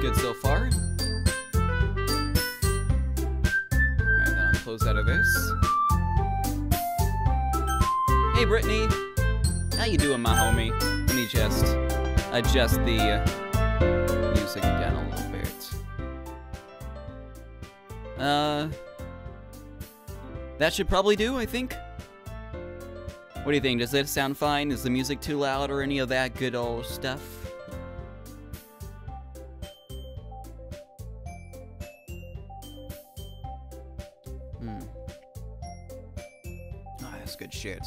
good so far. Alright, then I'll close out of this. Hey, Brittany! How you doing, my homie? Let me just adjust the music down a little bit. That should probably do, I think. What do you think? Does that sound fine? Is the music too loud or any of that good old stuff? Oh, that's good shit.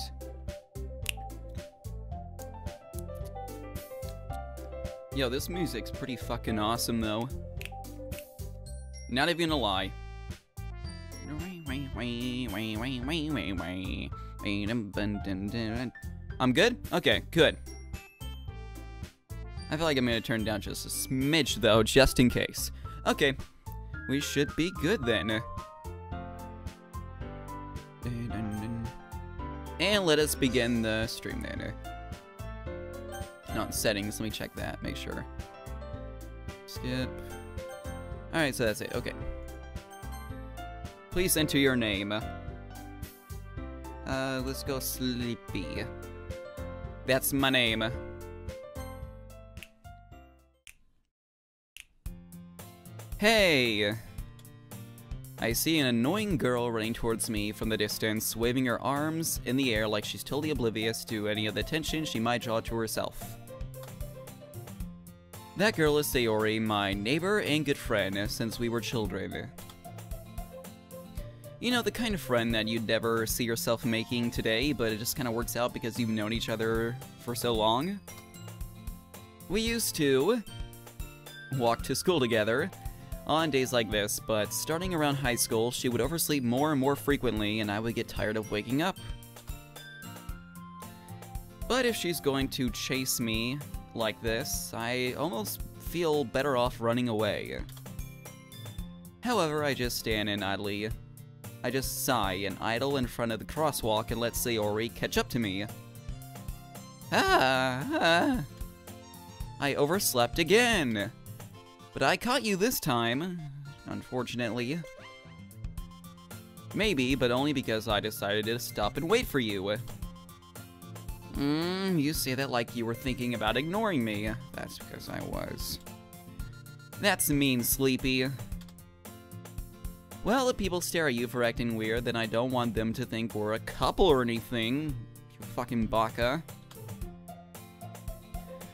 Yo, this music's pretty fucking awesome, though. Not even gonna lie. I'm good? Okay, good. I feel like I'm gonna turn down just a smidge, though, just in case. Okay, we should be good then. And let us begin the stream then. Not settings, let me check that, make sure. Skip. Alright, so that's it, okay. Please enter your name. Let's go Sleepy. That's my name. Hey! I see an annoying girl running towards me from the distance, waving her arms in the air like she's totally oblivious to any of the attention she might draw to herself. That girl is Sayori, my neighbor and good friend since we were children. You know, the kind of friend that you'd never see yourself making today, but it just kind of works out because you've known each other for so long. We used to walk to school together on days like this, but starting around high school, she would oversleep more and more frequently, and I would get tired of waking up. But if she's going to chase me like this, I almost feel better off running away. However, I just stand and I just sigh and idle in front of the crosswalk and let Sayori catch up to me. I overslept again. But I caught you this time, unfortunately. Maybe, but only because I decided to stop and wait for you. You say that like you were thinking about ignoring me. That's because I was. That's mean, Sleepy. Well, if people stare at you for acting weird, then I don't want them to think we're a couple or anything. You fucking baka.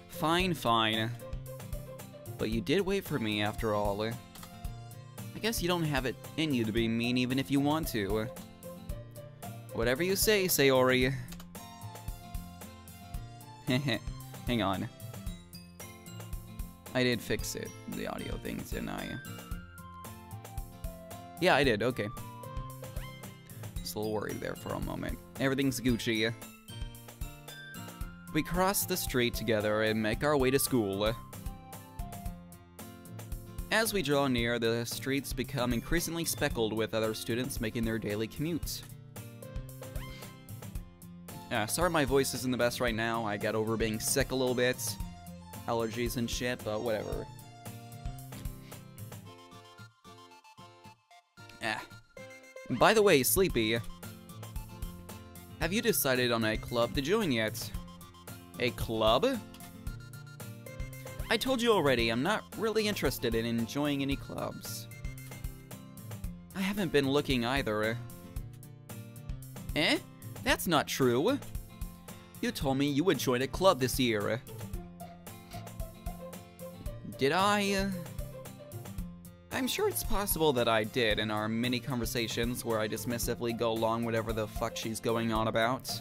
Fine, fine. But you did wait for me after all. I guess you don't have it in you to be mean even if you want to. Whatever you say, Sayori. Hang on. I did fix it, the audio things, didn't I? Yeah, I did, okay. Just a little worried there for a moment. Everything's Gucci. We cross the street together and make our way to school. As we draw near, the streets become increasingly speckled with other students making their daily commute. Sorry my voice isn't the best right now. I got over being sick a little bit. Allergies and shit, but whatever. By the way, Sleepy, have you decided on a club to join yet? A club? I told you already, I'm not really interested in joining any clubs. I haven't been looking either. Eh? That's not true. You told me you would join a club this year. Did I? I'm sure it's possible that I did in our mini conversations where I dismissively go along whatever the fuck she's going on about.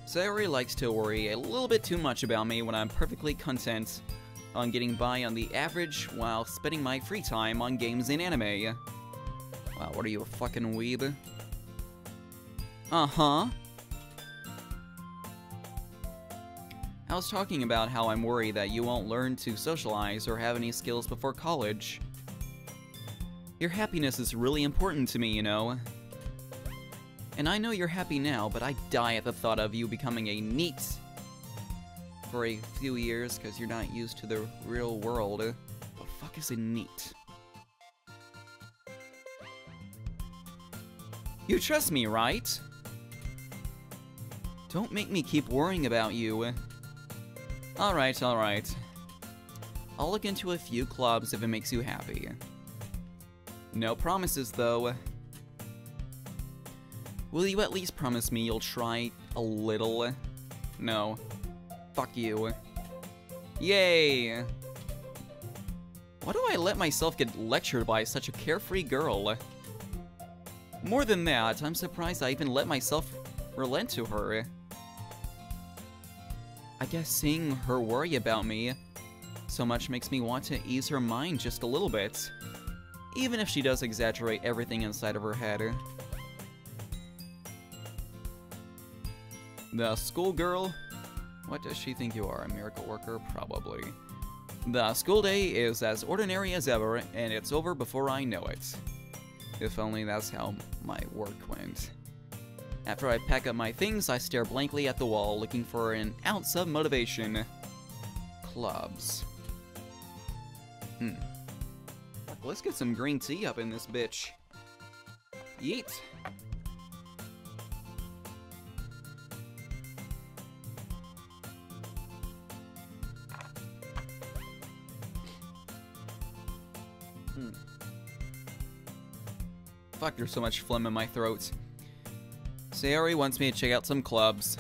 Sayori likes to worry a little bit too much about me when I'm perfectly content on getting by on the average while spending my free time on games and anime. Wow, what are you, a fucking weeb? Uh-huh. I was talking about how I'm worried that you won't learn to socialize or have any skills before college. Your happiness is really important to me, you know. And I know you're happy now, but I die at the thought of you becoming a NEET. for a few years because you're not used to the real world. The fuck is a NEET? You trust me, right? Don't make me keep worrying about you. Alright, alright. I'll look into a few clubs if it makes you happy. No promises, though. Will you at least promise me you'll try a little? No. Fuck you. Yay! Why do I let myself get lectured by such a carefree girl? More than that, I'm surprised I even let myself relent to her. I guess seeing her worry about me so much makes me want to ease her mind just a little bit. Even if she does exaggerate everything inside of her head. The schoolgirl? What does she think you are, a miracle worker? Probably. The school day is as ordinary as ever, and it's over before I know it. If only that's how my work went. After I pack up my things, I stare blankly at the wall, looking for an ounce of motivation. Clubs. Let's get some green tea up in this bitch. Yeet. Fuck, there's so much phlegm in my throat. Sayori wants me to check out some clubs.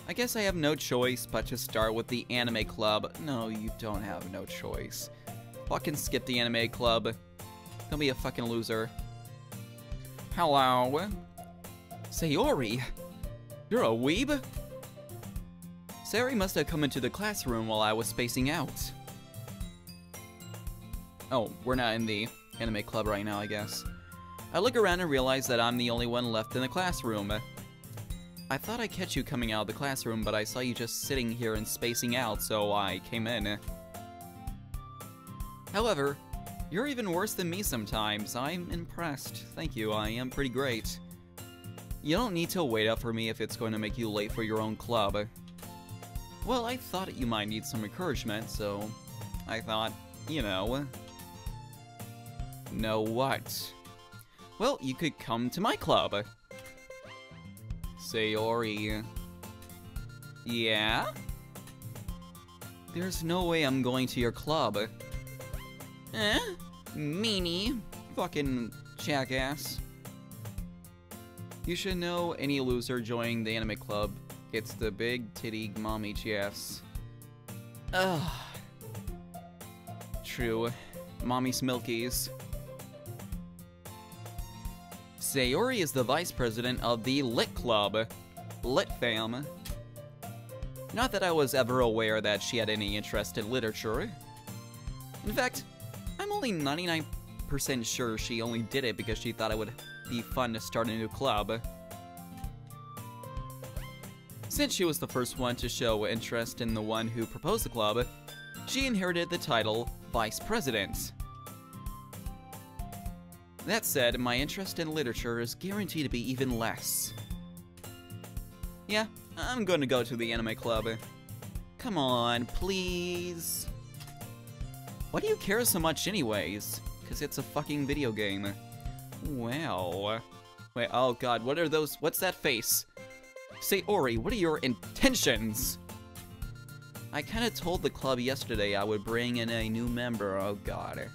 I guess I have no choice but to start with the anime club. No, you don't have no choice. Fucking skip the anime club. Don't be a fucking loser. Hello? Sayori? You're a weeb? Sayori must have come into the classroom while I was spacing out. Oh, we're not in the anime club right now, I guess. I look around and realize that I'm the only one left in the classroom. I thought I'd catch you coming out of the classroom, but I saw you just sitting here and spacing out, so I came in. However, you're even worse than me sometimes. I'm impressed. Thank you, I am pretty great. You don't need to wait up for me if it's going to make you late for your own club. Well, I thought you might need some encouragement, so I thought, you know. Know what? Well, you could come to my club. Sayori. Yeah? There's no way I'm going to your club. Eh? Meanie. Fucking jackass. You should know any loser joining the anime club gets the big titty mommy GFs. Ugh. True. Mommy Smilkies. Sayori is the vice president of the Lit Club. Lit fam. Not that I was ever aware that she had any interest in literature. In fact, I'm only 99% sure she only did it because she thought it would be fun to start a new club. Since she was the first one to show interest in the one who proposed the club, she inherited the title Vice President. That said, my interest in literature is guaranteed to be even less. Yeah, I'm going to go to the anime club. Come on, please. Why do you care so much anyways? Because it's a fucking video game. Well. Wait, oh god, what are those? What's that face? Sayori, what are your intentions? I kinda told the club yesterday I would bring in a new member, oh god.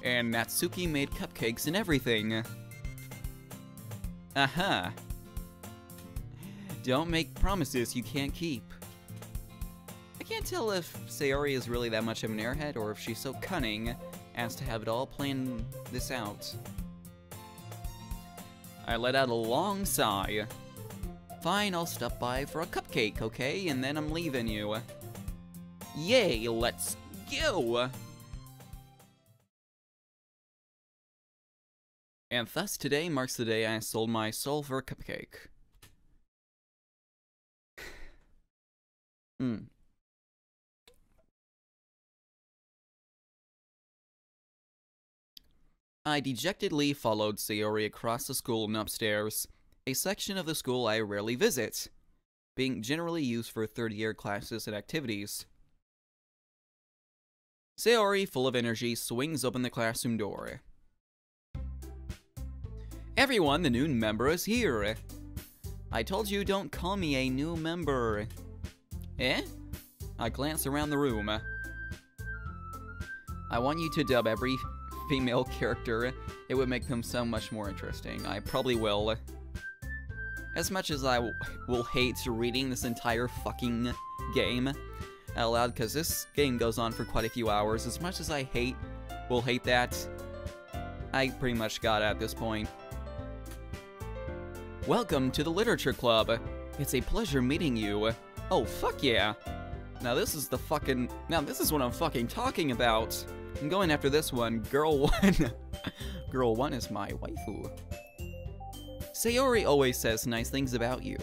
And Natsuki made cupcakes and everything. Aha. Don't make promises you can't keep. I can't tell if Sayori is really that much of an airhead or if she's so cunning as to have it all planned this out. I let out a long sigh. Fine, I'll stop by for a cupcake, okay? And then I'm leaving you. Yay, let's go! And thus today marks the day I sold my soul for a cupcake. I dejectedly followed Sayori across the school and upstairs, a section of the school I rarely visit. being generally used for third-year classes and activities. Sayori, full of energy, swings open the classroom door. Everyone, the new member is here. I told you don't call me a new member. Eh? I glance around the room. I want you to dub every female character. It would make them so much more interesting. I probably will. As much as I will hate reading this entire fucking game out loud, because this game goes on for quite a few hours, as much as I will hate that, I pretty much got it at this point. Welcome to the Literature Club. It's a pleasure meeting you. Oh, fuck yeah. Now this is what I'm fucking talking about. I'm going after this one. Girl 1. Girl 1 is my waifu. Sayori always says nice things about you.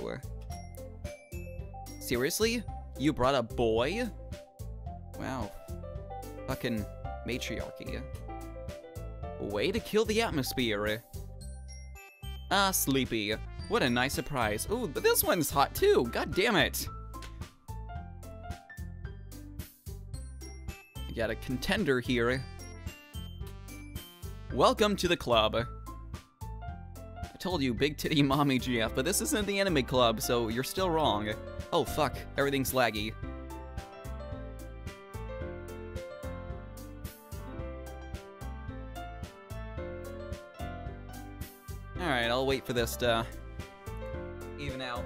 Seriously? You brought a boy? Wow. Fucking matriarchy. Way to kill the atmosphere. Ah, Sleepy. What a nice surprise. Ooh, but this one's hot too. God damn it. You got a contender here. Welcome to the club. I told you, big titty mommy GF, but this isn't the anime club, so you're still wrong. Oh fuck, everything's laggy. Alright, I'll wait for this to even out.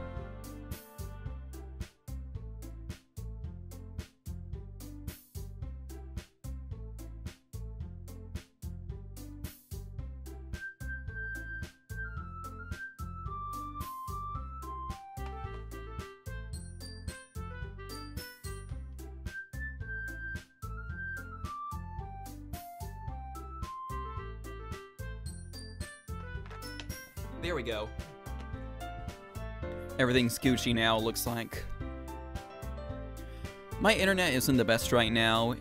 There we go. Everything's Gucci now, looks like. My internet isn't the best right now.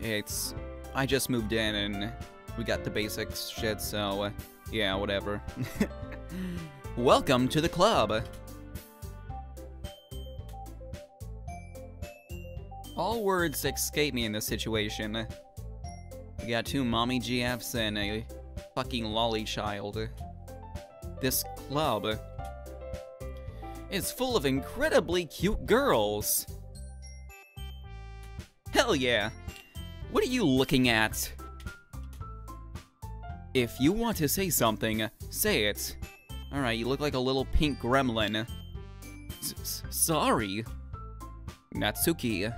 I just moved in and we got the basics shit, so yeah, whatever. Welcome to the club. All words escape me in this situation. We got two mommy GFs and a fucking lolly child. This club is full of incredibly cute girls. Hell yeah! What are you looking at? If you want to say something, say it. Alright, you look like a little pink gremlin. Sorry. Natsuki.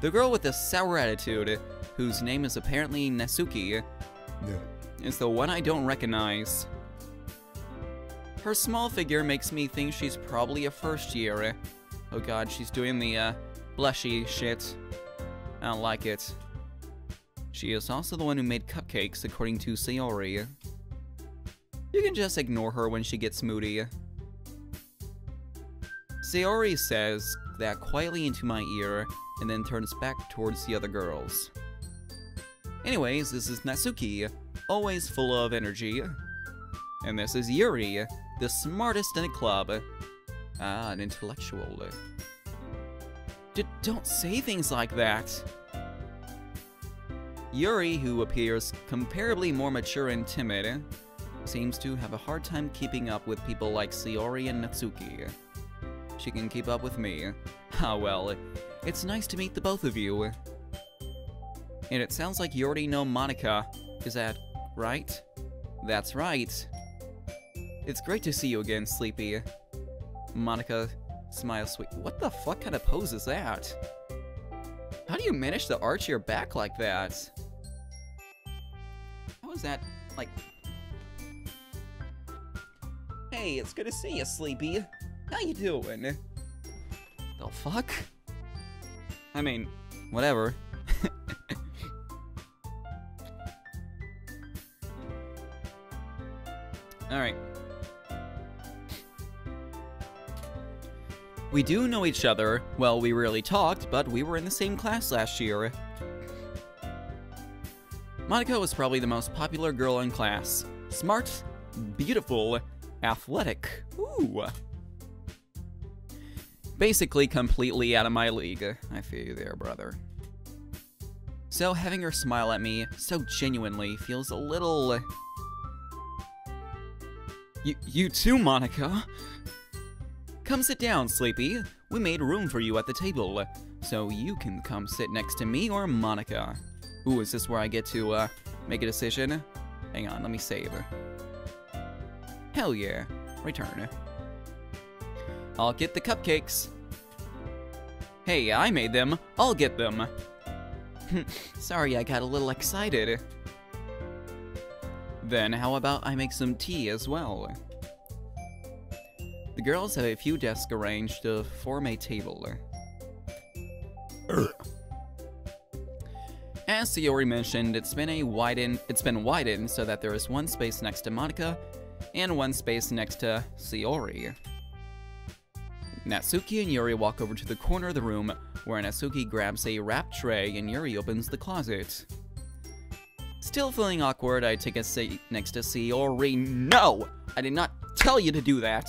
The girl with the sour attitude, whose name is apparently Natsuki, is the one I don't recognize. Her small figure makes me think she's probably a first year. Oh god, she's doing the blushy shit. I don't like it. She is also the one who made cupcakes, according to Sayori. You can just ignore her when she gets moody. Sayori says that quietly into my ear, and then turns back towards the other girls. Anyways, this is Natsuki, always full of energy. And this is Yuri, the smartest in the club. Ah, an intellectual. Don't say things like that. Yuri, who appears comparably more mature and timid, seems to have a hard time keeping up with people like Sayori and Natsuki. She can keep up with me. Ah well, it's nice to meet the both of you. And it sounds like you already know Monica. Is that right? That's right. It's great to see you again, Sleepy. Monica smiles sweet. What the fuck kind of pose is that? How do you manage to arch your back like that? How is that, like... Hey, it's good to see you, Sleepy. How you doing? The fuck? I mean, whatever. Alright. We do know each other. Well, we rarely talked, but we were in the same class last year. Monica was probably the most popular girl in class. Smart, beautiful, athletic. Ooh. Basically completely out of my league. I feel you there, brother. So having her smile at me so genuinely feels a little... You too, Monica? Come sit down, Sleepy. We made room for you at the table, so you can come sit next to me or Monica. Ooh, is this where I get to make a decision? Hang on, let me save. Hell yeah. Return. I'll get the cupcakes. Hey, I made them. I'll get them. Sorry, I got a little excited. Then how about I make some tea as well? The girls have a few desks arranged to form a table. As Sayori mentioned, it's been widened so that there is one space next to Monica and one space next to Sayori. Natsuki and Yuri walk over to the corner of the room, where Natsuki grabs a wrap tray and Yuri opens the closet. Still feeling awkward, I take a seat next to Sayori. No! I did not tell you to do that!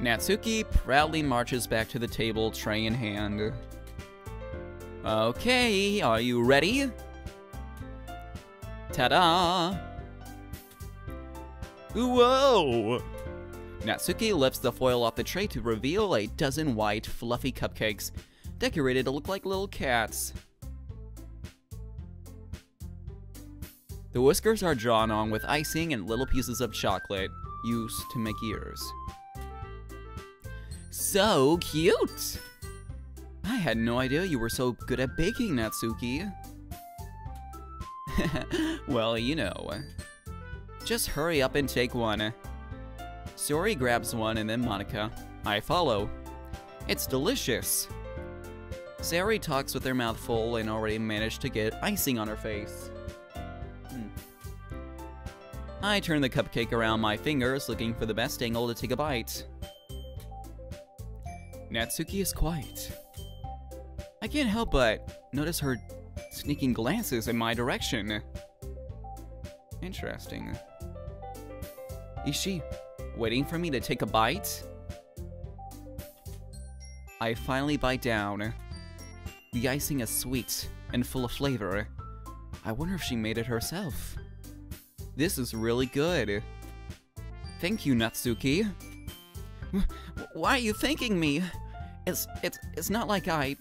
Natsuki proudly marches back to the table, tray in hand. Okay, are you ready? Ta-da! Whoa! Natsuki lifts the foil off the tray to reveal a dozen white, fluffy cupcakes, decorated to look like little cats. The whiskers are drawn on with icing and little pieces of chocolate, used to make ears. So cute! I had no idea you were so good at baking, Natsuki. Well, you know. Just hurry up and take one. Sayori grabs one and then Monica. I follow. It's delicious. Sayori talks with her mouth full and already managed to get icing on her face. I turn the cupcake around my fingers, looking for the best angle to take a bite. Natsuki is quiet. I can't help but notice her sneaking glances in my direction. Interesting. Is she waiting for me to take a bite? I finally bite down. The icing is sweet and full of flavor. I wonder if she made it herself. This is really good. Thank you, Natsuki. Why are you thanking me? It's not like I...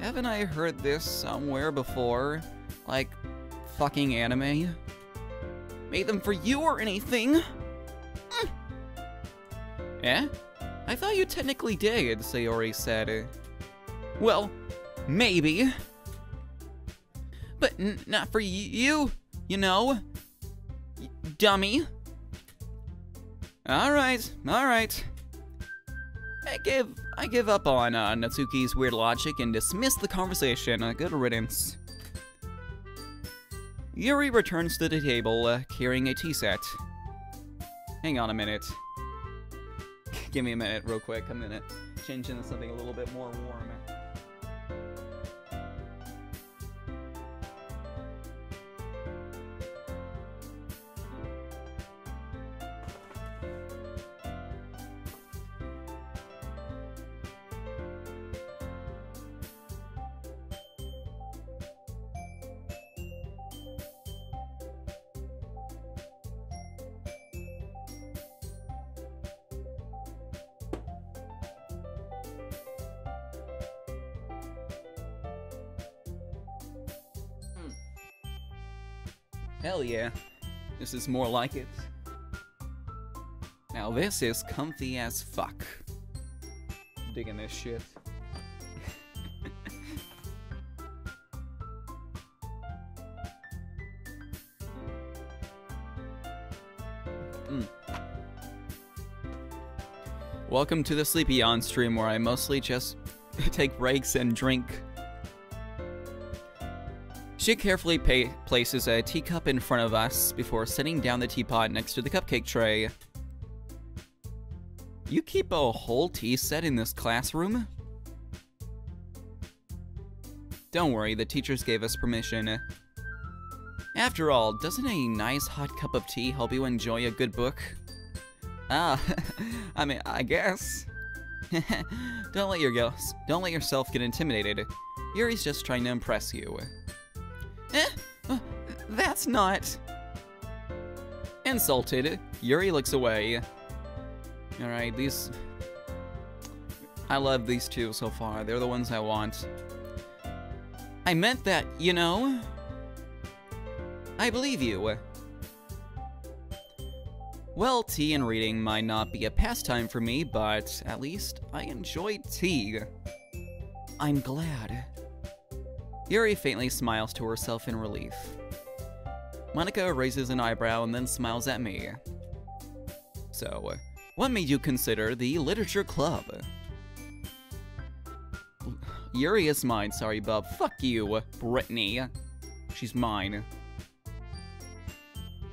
Haven't I heard this somewhere before? Like, fucking anime? Made them for you or anything? Eh? I thought you technically did, Sayori said. Well, maybe. But not for you, you know? Dummy. Alright. I give up on Natsuki's weird logic and dismiss the conversation. Good riddance. Yuri returns to the table, carrying a tea set. Hang on a minute. Give me a minute, real quick. I'm gonna change into something a little bit more warm. Hell yeah. This is more like it. Now this is comfy as fuck. Digging this shit. Welcome to the Sleepy On stream, where I mostly just take breaks and drink. She carefully places a teacup in front of us before setting down the teapot next to the cupcake tray. You keep a whole tea set in this classroom? Don't worry, the teachers gave us permission. After all, doesn't a nice hot cup of tea help you enjoy a good book? Ah, I mean, I guess. Don't let yourself get intimidated. Yuri's just trying to impress you. That's not... Insulted, Yuri looks away. Alright, I love these two so far. They're the ones I want. I meant that, you know? I believe you. Well, tea and reading might not be a pastime for me, but at least I enjoy tea. I'm glad. Yuri faintly smiles to herself in relief. Monica raises an eyebrow and then smiles at me. So, what made you consider the literature club? Yuri is mine, sorry bub. Fuck you, Brittany. She's mine.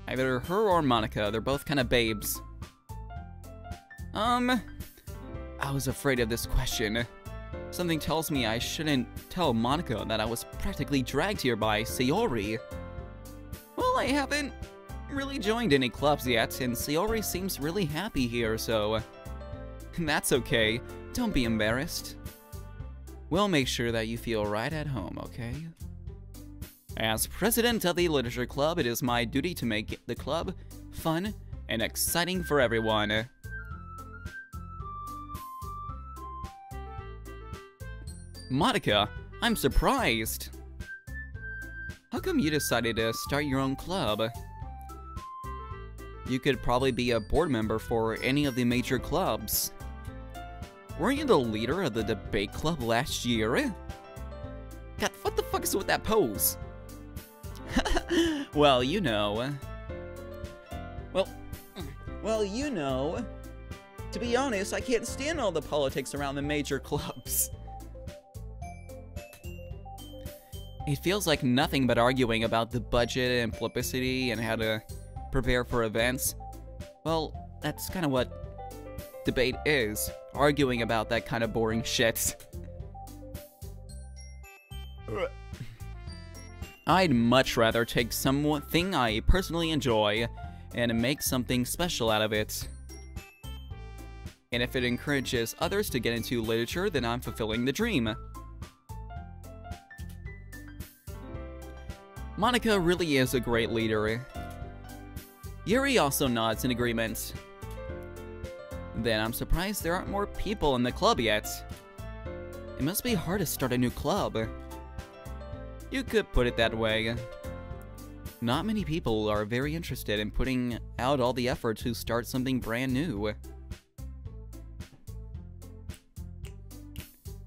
Either her or Monica, they're both kind of babes. I was afraid of this question. Something tells me I shouldn't tell Monica that I was practically dragged here by Sayori. Well, I haven't really joined any clubs yet, and Sayori seems really happy here, so... That's okay. Don't be embarrassed. We'll make sure that you feel right at home, okay? As president of the Literature Club, it is my duty to make the club fun and exciting for everyone. Monica, I'm surprised. How come you decided to start your own club? You could probably be a board member for any of the major clubs. Weren't you the leader of the debate club last year? God, what the fuck is with that pose? Well, you know. Well, you know. To be honest, I can't stand all the politics around the major clubs. It feels like nothing but arguing about the budget and publicity and how to prepare for events. Well, that's kind of what debate is. Arguing about that kind of boring shit. I'd much rather take something I personally enjoy and make something special out of it. And if it encourages others to get into literature, then I'm fulfilling the dream. Monica really is a great leader. Yuri also nods in agreement. Then I'm surprised there aren't more people in the club yet. It must be hard to start a new club. You could put it that way. Not many people are very interested in putting out all the effort to start something brand new.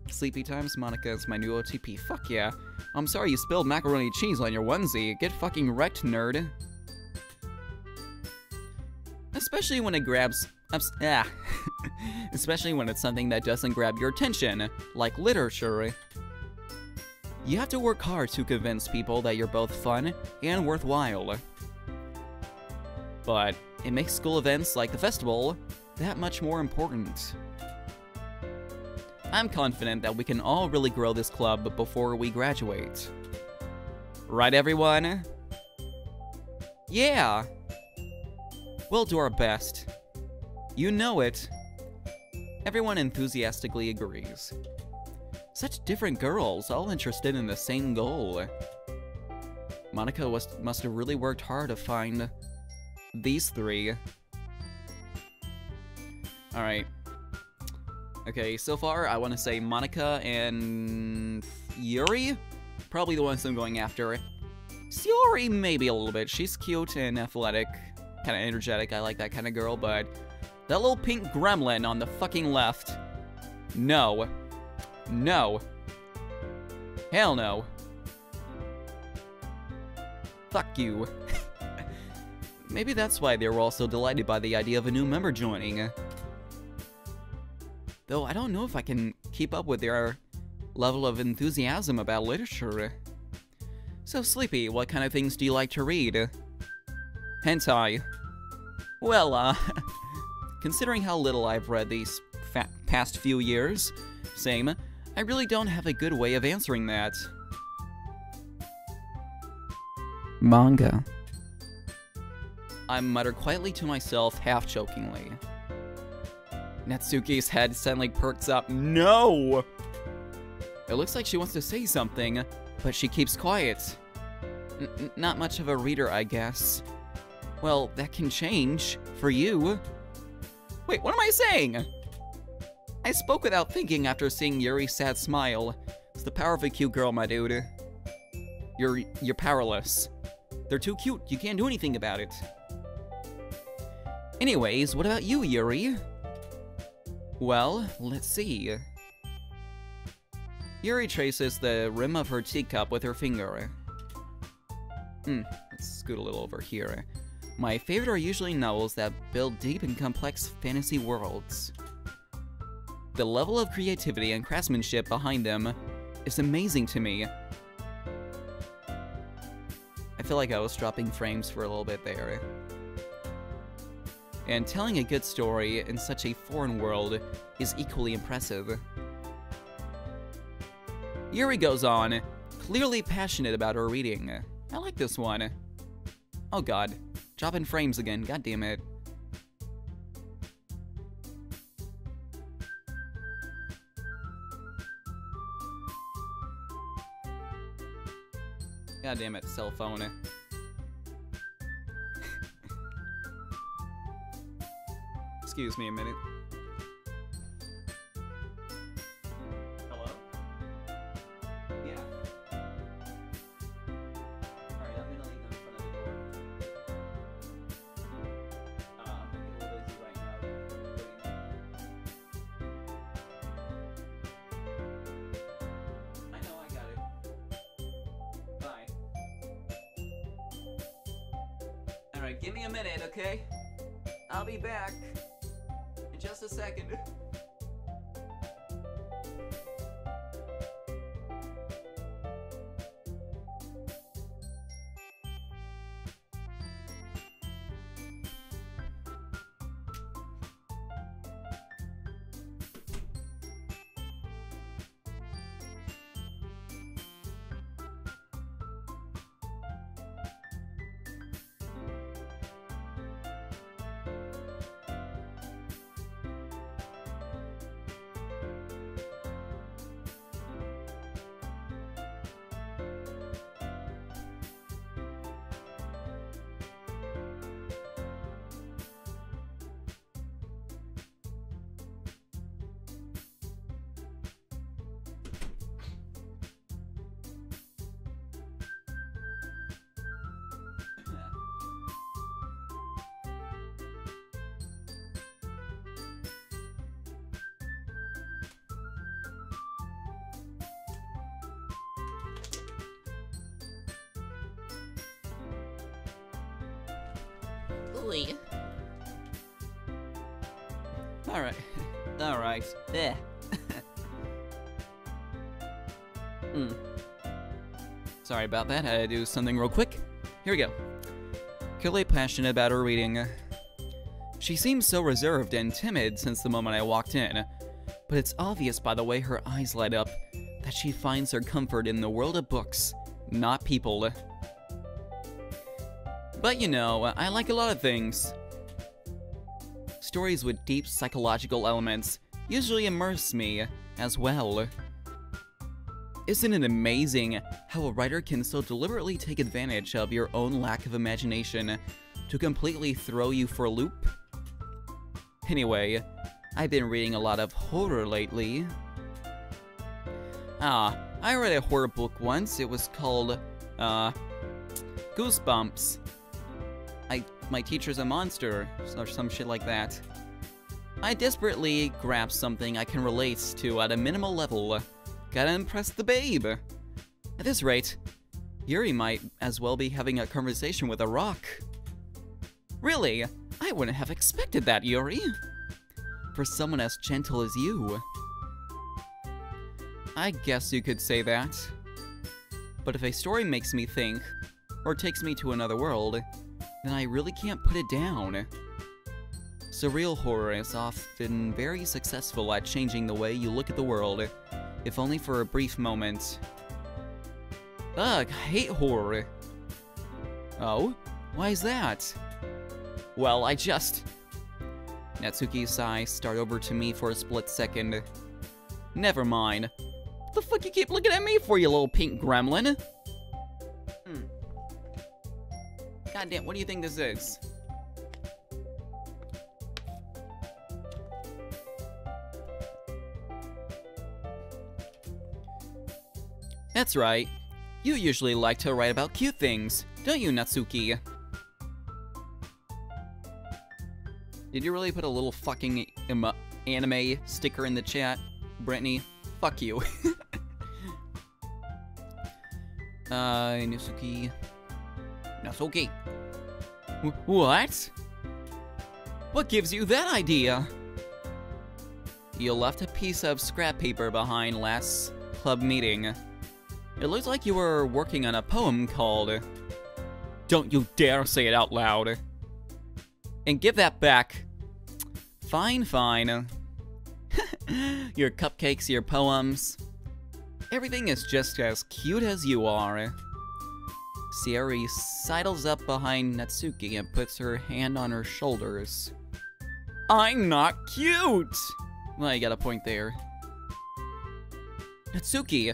Sleepy times, Monica is my new OTP. Fuck yeah. I'm sorry you spilled macaroni cheese on your onesie. Get fucking wrecked, nerd. Especially when it grabs... Especially when it's something that doesn't grab your attention, like literature. You have to work hard to convince people that you're both fun and worthwhile. But it makes school events like the festival that much more important. I'm confident that we can all really grow this club before we graduate. Right, everyone? Yeah! We'll do our best. You know it. Everyone enthusiastically agrees. Such different girls, all interested in the same goal. Monica must have really worked hard to find these three. Alright. Okay, so far I want to say Monica and Yuri? Probably the ones I'm going after. Sayori, maybe a little bit. She's cute and athletic. Kind of energetic, I like that kind of girl, but... that little pink gremlin on the fucking left. No. No. Hell no. Fuck you. Maybe that's why they were all so delighted by the idea of a new member joining. Though I don't know if I can keep up with their level of enthusiasm about literature. So Sleepy, what kind of things do you like to read? Hentai. Well, considering how little I've read these past few years, same, I really don't have a good way of answering that. Manga. I mutter quietly to myself, half-jokingly. Natsuki's head suddenly perks up. No! It looks like she wants to say something, but she keeps quiet. Not much of a reader, I guess. Well, that can change. For you. Wait, what am I saying? I spoke without thinking after seeing Yuri's sad smile. It's the power of a cute girl, my dude. You're powerless. They're too cute. You can't do anything about it. Anyways, what about you, Yuri? Well, let's see. Yuri traces the rim of her teacup with her finger. Let's scoot a little over here. My favorite are usually novels that build deep and complex fantasy worlds. The level of creativity and craftsmanship behind them is amazing to me. I feel like I was dropping frames for a little bit there. And telling a good story in such a foreign world is equally impressive. Yuri goes on, clearly passionate about her reading. I like this one. Oh god, dropping frames again, god damn it. God damn it, cell phone. Excuse me a minute. Hello? Yeah. Alright, I'm gonna leave them in front of the door. I'm gonna get a little busy right now. I know, I got it. Bye. Alright, give me a minute, okay? I'll be back. In just a second. Alright. Alright. Eh. Sorry about that. I had to do something real quick. Here we go. Clearly passionate about her reading. She seems so reserved and timid since the moment I walked in, but it's obvious by the way her eyes light up that she finds her comfort in the world of books, not people. But you know, I like a lot of things. Stories with deep psychological elements usually immerse me as well. Isn't it amazing how a writer can so deliberately take advantage of your own lack of imagination to completely throw you for a loop? Anyway, I've been reading a lot of horror lately. I read a horror book once. It was called, Goosebumps. My teacher's a monster, or some shit like that. I desperately grab something I can relate to at a minimal level. Gotta impress the babe. At this rate, Yuri might as well be having a conversation with a rock. Really? I wouldn't have expected that, Yuri. For someone as gentle as you. I guess you could say that. But if a story makes me think, or takes me to another world, then I really can't put it down. Surreal horror is often very successful at changing the way you look at the world, if only for a brief moment. Ugh, I hate horror. Oh? Why is that? Well, Natsuki's eyes start over to me for a split second. Never mind. What the fuck you keep looking at me for, you little pink gremlin? Goddamn, what do you think this is? That's right. You usually like to write about cute things, don't you, Natsuki? Did you really put a little fucking anime sticker in the chat, Brittany? Fuck you. Natsuki. Natsuki. What? What gives you that idea? You left a piece of scrap paper behind last club meeting. It looks like you were working on a poem called "Don't You Dare Say It Out Loud." And give that back. Fine, fine. Your cupcakes, your poems. Everything is just as cute as you are. Sayori sidles up behind Natsuki and puts her hand on her shoulders. I'm not cute! Well, you got a point there. Natsuki,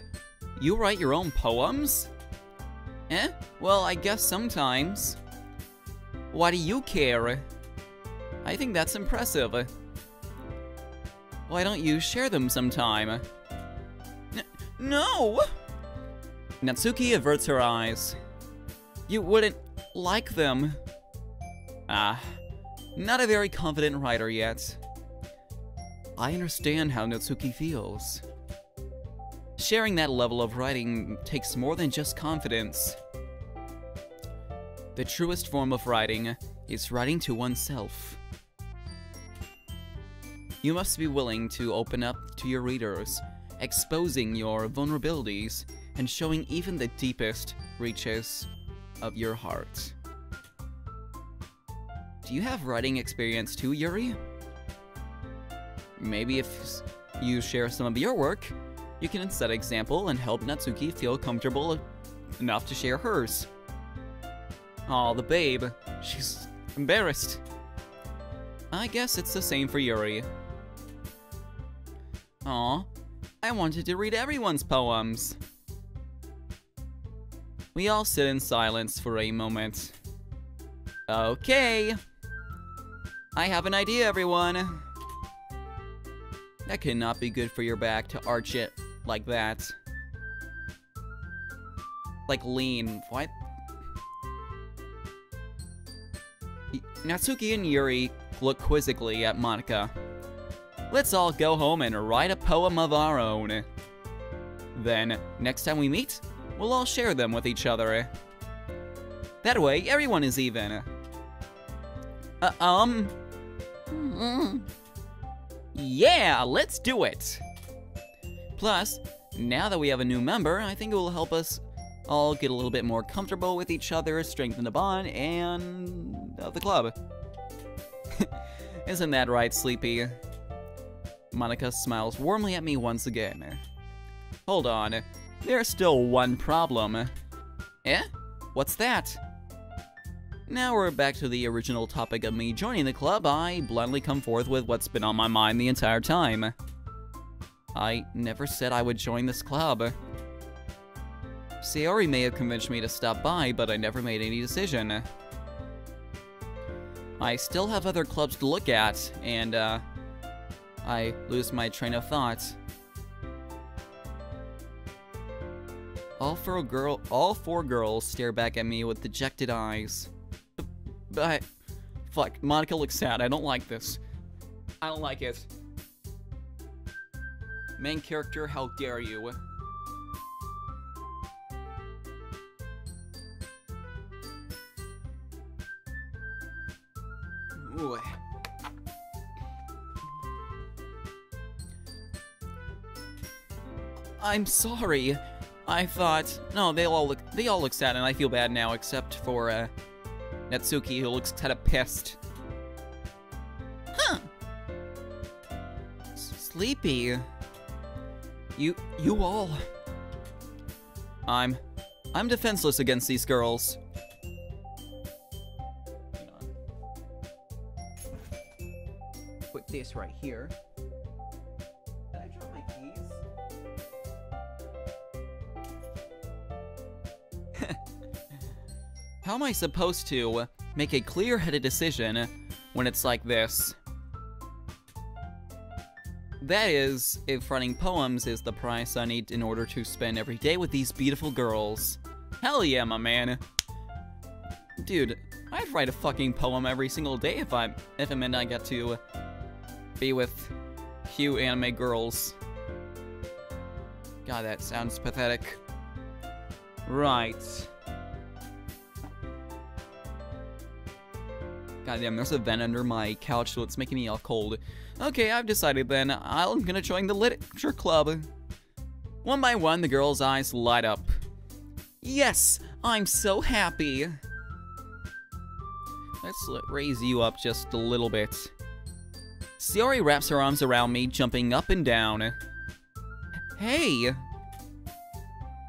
you write your own poems? Eh? Well, I guess sometimes. Why do you care? I think that's impressive. Why don't you share them sometime? No! Natsuki averts her eyes. You wouldn't like them. Not a very confident writer yet. I understand how Natsuki feels. Sharing that level of writing takes more than just confidence. The truest form of writing is writing to oneself. You must be willing to open up to your readers, exposing your vulnerabilities and showing even the deepest reaches of your heart. Do you have writing experience too, Yuri? Maybe if you share some of your work, you can set an example and help Natsuki feel comfortable enough to share hers. Aw, the babe. She's embarrassed. I guess it's the same for Yuri. Aw, I wanted to read everyone's poems. We all sit in silence for a moment. Okay. I have an idea, everyone. That cannot be good for your back to arch it like that. Like lean. What? Natsuki and Yuri look quizzically at Monika. Let's all go home and write a poem of our own. Then, next time we meet, we'll all share them with each other. That way, everyone is even. Yeah, let's do it! Plus, now that we have a new member, I think it will help us all get a little bit more comfortable with each other, strengthen the bond, and of the club. Isn't that right, Sleepy? Monika smiles warmly at me once again. Hold on, there's still one problem. Eh? What's that? Now we're back to the original topic of me joining the club. I bluntly come forth with what's been on my mind the entire time. I never said I would join this club. Sayori may have convinced me to stop by, but I never made any decision. I still have other clubs to look at, and I lose my train of thought. All four girls stare back at me with dejected eyes. But, fuck, Monika looks sad. I don't like this. I don't like it. Main character, how dare you? Ooh. I'm sorry. I thought, no, they all look sad, and I feel bad now, except for Natsuki, who looks kind of pissed. Huh? Sleepy. You all. I'm defenseless against these girls. this right here. Did I drop my keys? How am I supposed to make a clear-headed decision when it's like this? That is, if writing poems is the price I need in order to spend every day with these beautiful girls. Hell yeah, my man. Dude, I'd write a fucking poem every single day if it meant I got to be with cute anime girls. God, that sounds pathetic. Right. Goddamn, there's a vent under my couch, so it's making me all cold. Okay, I've decided then. I'm gonna join the literature club. One by one, the girls' eyes light up. Yes, I'm so happy. Let's raise you up just a little bit. Sayori wraps her arms around me, jumping up and down. Hey!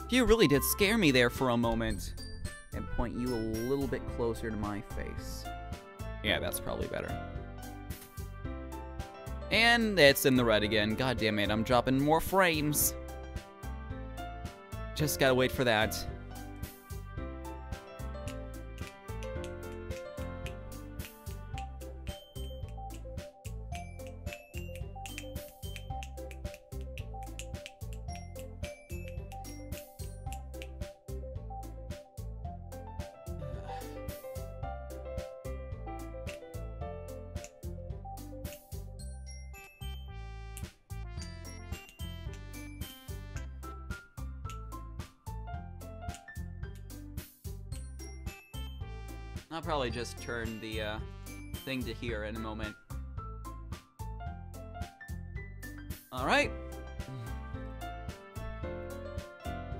You really did scare me there for a moment. And point you a little bit closer to my face. Yeah, that's probably better. And it's in the red again. God damn it, I'm dropping more frames. Just gotta wait for that. I'll probably just turn the thing to here in a moment. Alright.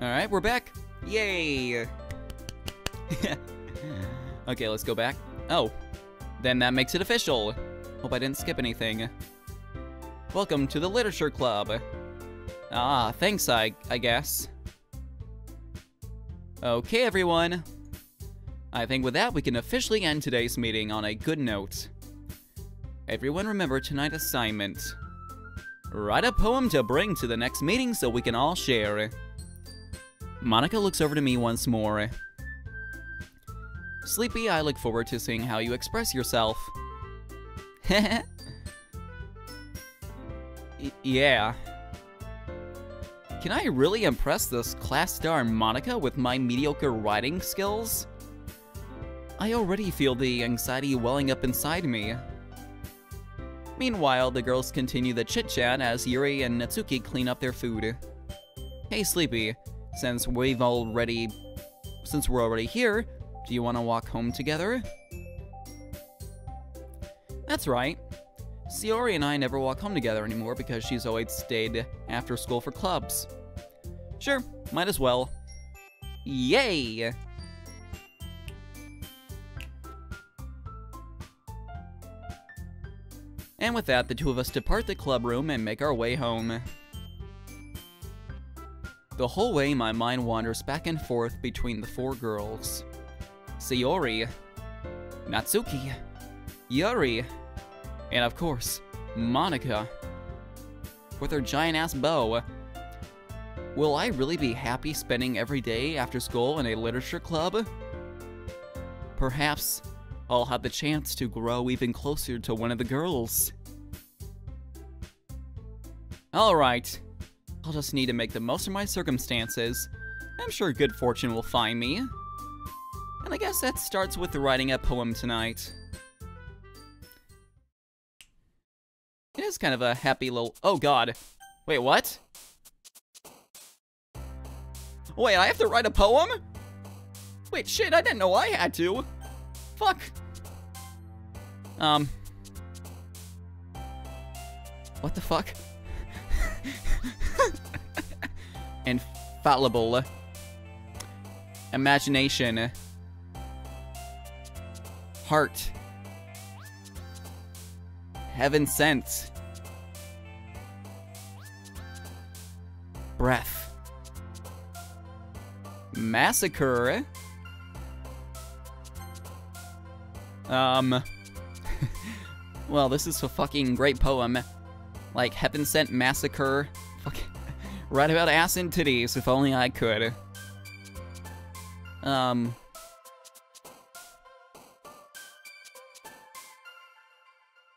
Alright, we're back. Yay! Okay, let's go back. Oh, then that makes it official. Hope I didn't skip anything. Welcome to the Literature Club. Ah, thanks, I guess. Okay, everyone. I think with that, we can officially end today's meeting on a good note. Everyone remember tonight's assignment. Write a poem to bring to the next meeting so we can all share. Monica looks over to me once more. Sleepy, I look forward to seeing how you express yourself. Yeah. Can I really impress this class star Monica with my mediocre writing skills? I already feel the anxiety welling up inside me. Meanwhile, the girls continue the chit-chat as Yuri and Natsuki clean up their food. Hey Sleepy, since we're already here, do you want to walk home together? That's right. Sayori and I never walk home together anymore because she's always stayed after school for clubs. Sure, might as well. Yay! And with that, the two of us depart the club room and make our way home. The whole way, my mind wanders back and forth between the four girls. Sayori, Natsuki, Yuri, and of course, Monica. With her giant-ass bow. Will I really be happy spending every day after school in a literature club? Perhaps I'll have the chance to grow even closer to one of the girls. Alright, I'll just need to make the most of my circumstances. I'm sure good fortune will find me. And I guess that starts with writing a poem tonight. It is kind of a happy little... Oh god. Wait, what? Wait, I have to write a poem? Wait, shit, I didn't know I had to. Fuck. What the fuck? Infallible. Imagination. Heart. Heaven sent. Breath. Massacre. Well, this is a fucking great poem. Like, Heaven Sent Massacre. Fucking write about ass and titties, if only I could.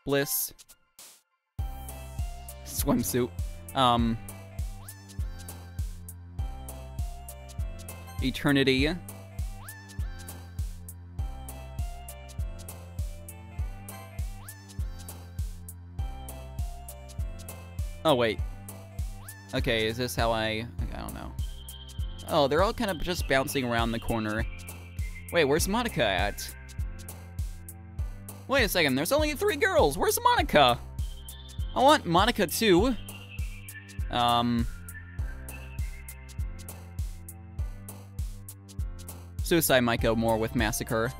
Bliss. Swimsuit. Eternity. Oh, wait. Okay, is this how I don't know. Oh, they're all kind of just bouncing around the corner. Wait, where's Monica at? Wait a second, there's only 3 girls. Where's Monica? I want Monica too. Suicide might go more with Massacre.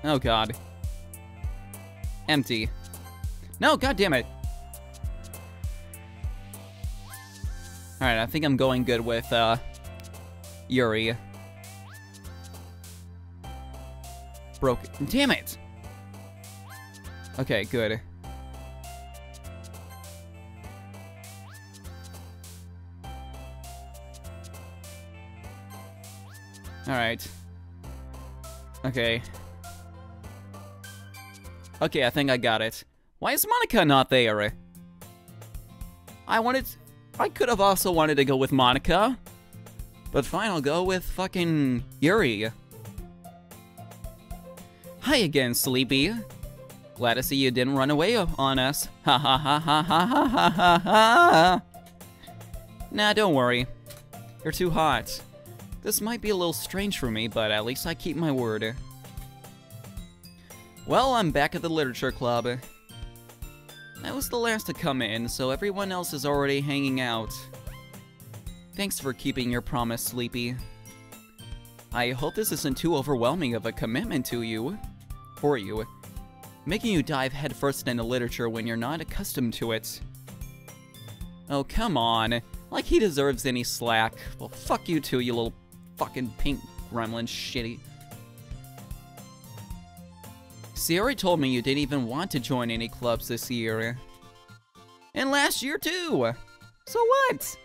Oh god. Empty. No, god damn it. Alright, I think I'm going good with, Yuri. Broken. Damn it! Okay, good. Alright. Okay. Okay, I think I got it. Why is Monica not there? I could have also wanted to go with Monica. But fine, I'll go with fucking Yuri. Hi again, Sleepy. Glad to see you didn't run away on us. Ha ha ha ha ha ha ha ha ha. Nah, don't worry. You're too hot. This might be a little strange for me, but at least I keep my word. Well, I'm back at the Literature Club. I was the last to come in, so everyone else is already hanging out. Thanks for keeping your promise, Sleepy. I hope this isn't too overwhelming of a commitment to you. For you. Making you dive headfirst into literature when you're not accustomed to it. Oh, come on. Like he deserves any slack. Well, fuck you too, you little fucking pink gremlin shitty. Sayori told me you didn't even want to join any clubs this year. And last year too! So what?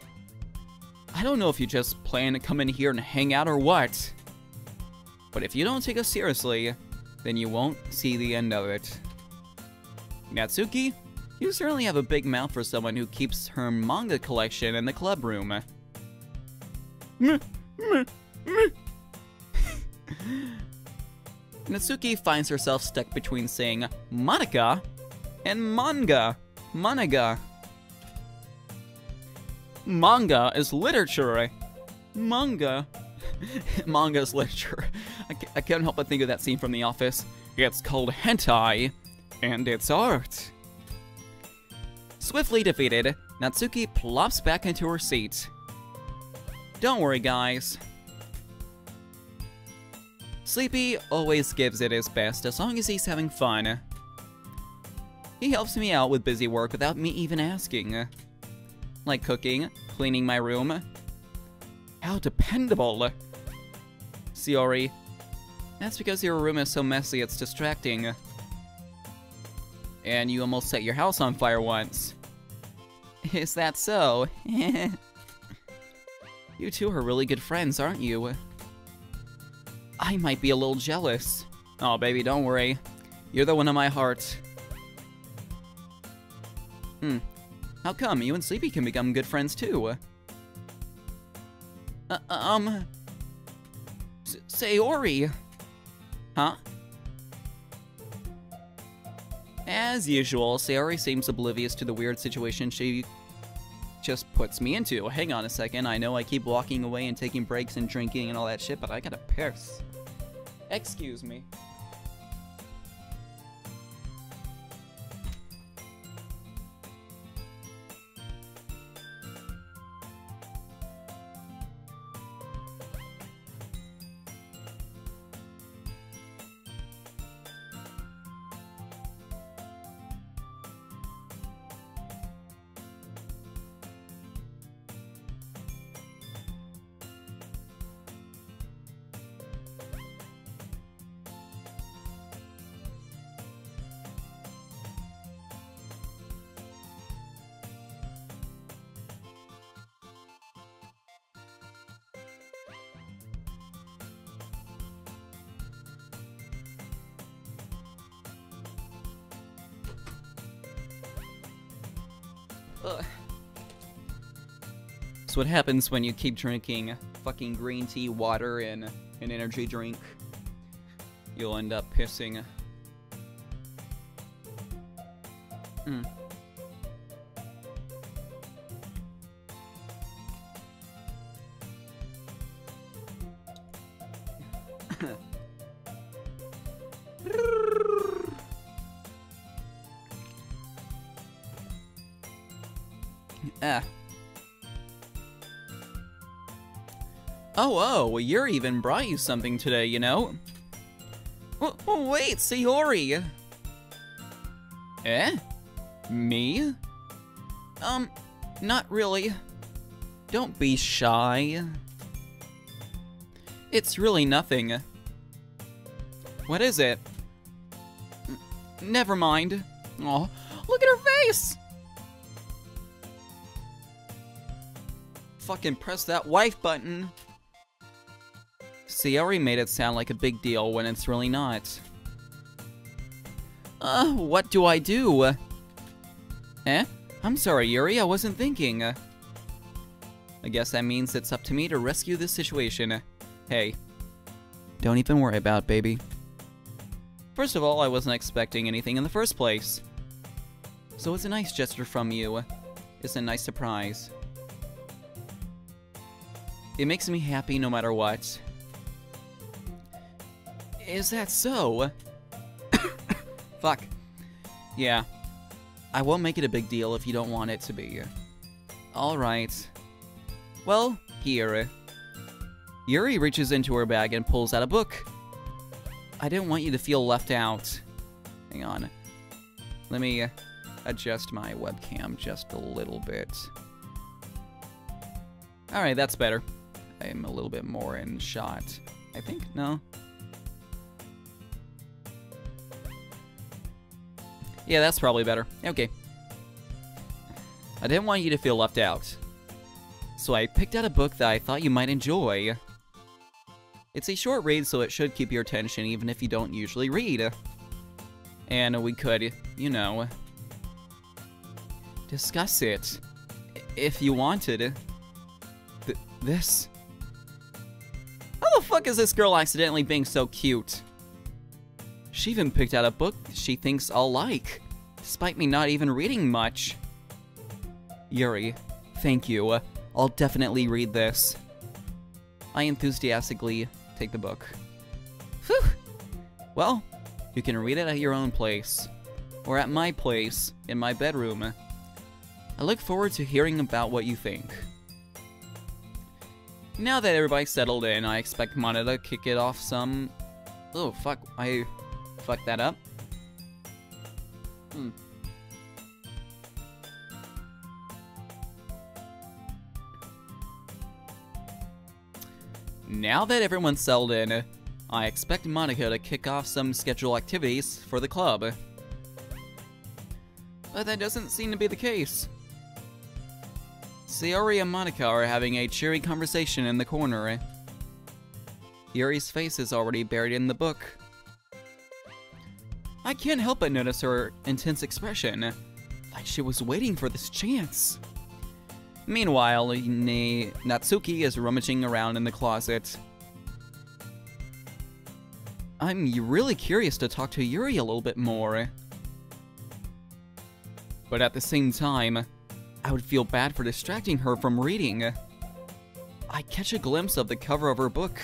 I don't know if you just plan to come in here and hang out or what. But if you don't take us seriously, then you won't see the end of it. Natsuki, you certainly have a big mouth for someone who keeps her manga collection in the club room. Natsuki finds herself stuck between saying Monica and manga. Manga. Manga is literature. Manga. Manga is literature. I can't help but think of that scene from The Office. It's called hentai, and it's art. Swiftly defeated, Natsuki plops back into her seat. Don't worry, guys. Sleepy always gives it his best as long as he's having fun. He helps me out with busy work without me even asking. Like cooking, cleaning my room. How dependable. Sayori, that's because your room is so messy it's distracting. And you almost set your house on fire once. Is that so? You two are really good friends, aren't you? I might be a little jealous. Oh, baby, don't worry. You're the one in my heart. How come you and Sleepy can become good friends too? Sayori. Huh? As usual, Sayori seems oblivious to the weird situation she just puts me into. Hang on a second, I know I keep walking away and taking breaks and drinking and all that shit, but I gotta piss. Excuse me. Ugh. That's what happens when you keep drinking fucking green tea, water, and an energy drink. You'll end up pissing. Oh, Yuri even brought you something today, you know? Oh, wait, Sayori! Eh? Me? Not really. Don't be shy. It's really nothing. What is it? Never mind. Aw, look at her face! Fucking press that wife button. Sayori made it sound like a big deal when it's really not. What do I do? Eh? I'm sorry, Yuri, I wasn't thinking. I guess that means it's up to me to rescue this situation. Hey, don't even worry about it, baby. First of all, I wasn't expecting anything in the first place. So it's a nice gesture from you. It's a nice surprise. It makes me happy no matter what. Is that so? Fuck. Yeah. I won't make it a big deal if you don't want it to be. Alright. Well, here. Yuri reaches into her bag and pulls out a book. I didn't want you to feel left out. Hang on. Let me adjust my webcam just a little bit. Alright, that's better. I'm a little bit more in shot. I think? No? Yeah, that's probably better. Okay. I didn't want you to feel left out. So I picked out a book that I thought you might enjoy. It's a short read, so it should keep your attention even if you don't usually read. And we could, you know, discuss it. If you wanted. This? How the fuck is this girl accidentally being so cute? She even picked out a book she thinks I'll like, despite me not even reading much. Yuri, thank you. I'll definitely read this. I enthusiastically take the book. Whew! Well, you can read it at your own place, or at my place, in my bedroom. I look forward to hearing about what you think. Now that everybody's settled in, I expect Mana to kick it off some... Oh, fuck. I fucked that up. Now that everyone's settled in, I expect Monica to kick off some scheduled activities for the club. But that doesn't seem to be the case. Sayori and Monica are having a cheery conversation in the corner. Yuri's face is already buried in the book. I can't help but notice her intense expression, like she was waiting for this chance. Meanwhile, Natsuki is rummaging around in the closet. I'm really curious to talk to Yuri a little bit more. But at the same time, I would feel bad for distracting her from reading. I catch a glimpse of the cover of her book.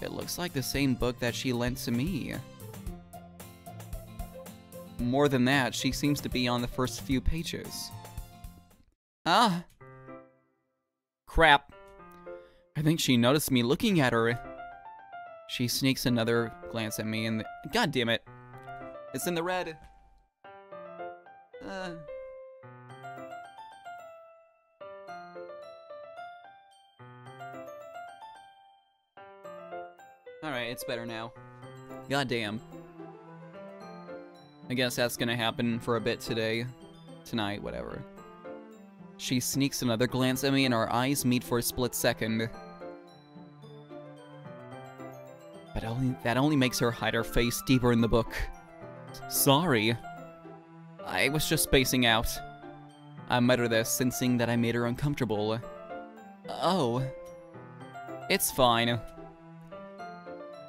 It looks like the same book that she lent to me. More than that, she seems to be on the first few pages. Ah. Crap. I think she noticed me looking at her. She sneaks another glance at me and... God damn it. It's in the red. Alright, it's better now. God damn. I guess that's gonna happen for a bit today. Tonight, whatever. She sneaks another glance at me and our eyes meet for a split second. But that only makes her hide her face deeper in the book. Sorry. I was just spacing out. I mutter this, sensing that I made her uncomfortable. Oh. It's fine.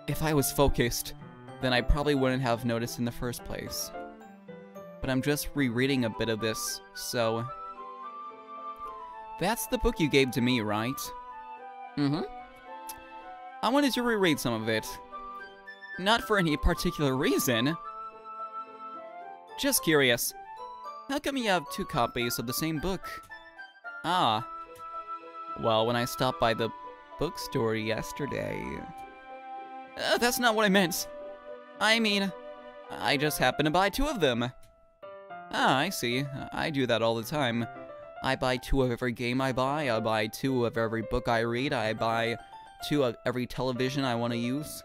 If I was focused, then I probably wouldn't have noticed in the first place. But I'm just rereading a bit of this, so... That's the book you gave to me, right? Mm-hmm. I wanted to reread some of it. Not for any particular reason. Just curious. How come you have 2 copies of the same book? Ah. Well, when I stopped by the bookstore yesterday... that's not what I meant. I mean, I just happened to buy 2 of them. Ah, I see. I do that all the time. I buy 2 of every game I buy 2 of every book I read, I buy 2 of every television I want to use.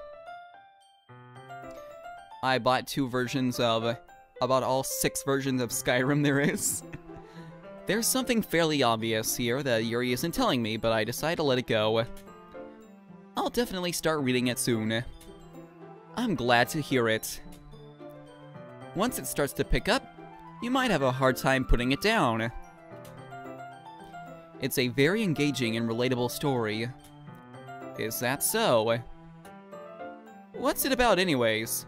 I bought 2 versions of about all 6 versions of Skyrim there is. There's something fairly obvious here that Yuri isn't telling me, but I decide to let it go. I'll definitely start reading it soon. I'm glad to hear it. Once it starts to pick up, you might have a hard time putting it down. It's a very engaging and relatable story. Is that so? What's it about anyways?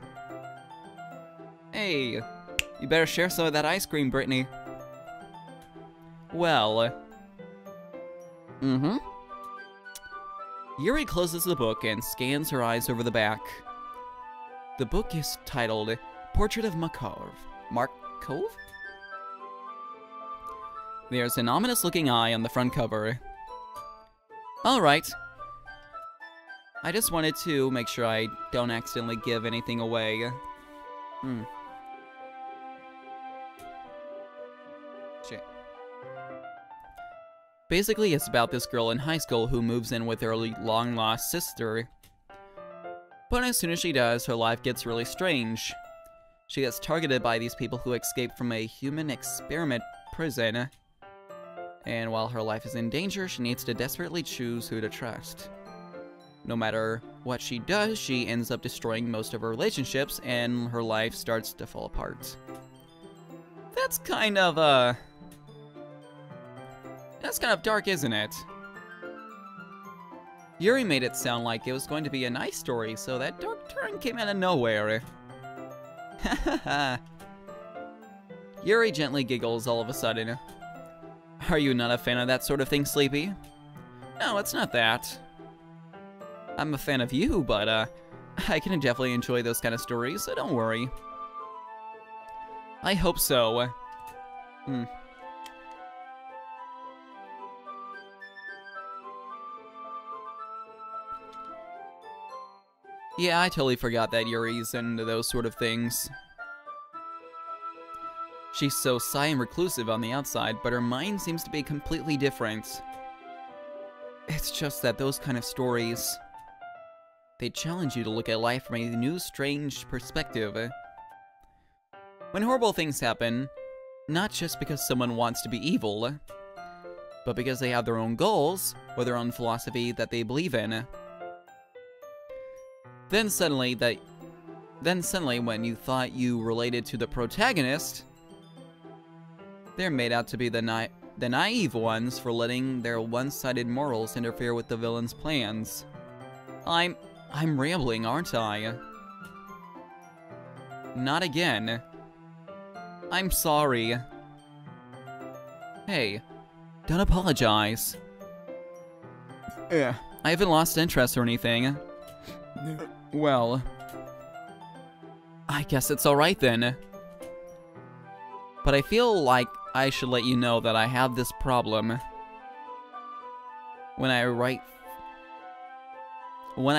Hey, you better share some of that ice cream, Brittany. Well... Yuri closes the book and scans her eyes over the back. The book is titled Portrait of Markov. Markov? There's an ominous-looking eye on the front cover. Alright. I just wanted to make sure I don't accidentally give anything away. Shit. Basically, it's about this girl in high school who moves in with her long-lost sister. But as soon as she does, her life gets really strange. She gets targeted by these people who escaped from a human experiment prison. And while her life is in danger, she needs to desperately choose who to trust. No matter what she does, she ends up destroying most of her relationships, and her life starts to fall apart. That's kind of dark, isn't it? Yuri made it sound like it was going to be a nice story, so that dark turn came out of nowhere. Hahaha. Yuri gently giggles all of a sudden. Are you not a fan of that sort of thing, Sleepy? No, it's not that. I'm a fan of you, but I can definitely enjoy those kind of stories, so don't worry. I hope so. Yeah, I totally forgot that Yuri's into those sort of things. She's so shy and reclusive on the outside, but her mind seems to be completely different. It's just that those kind of stories, they challenge you to look at life from a new, strange perspective. When horrible things happen, not just because someone wants to be evil, but because they have their own goals, or their own philosophy that they believe in. Then suddenly, when you thought you related to the protagonist, they're made out to be the naive ones for letting their one-sided morals interfere with the villain's plans. I'm rambling, aren't I? Not again. I'm sorry. Hey, don't apologize. I haven't lost interest or anything. Well, I guess it's alright then. But I feel like I should let you know that I have this problem. When I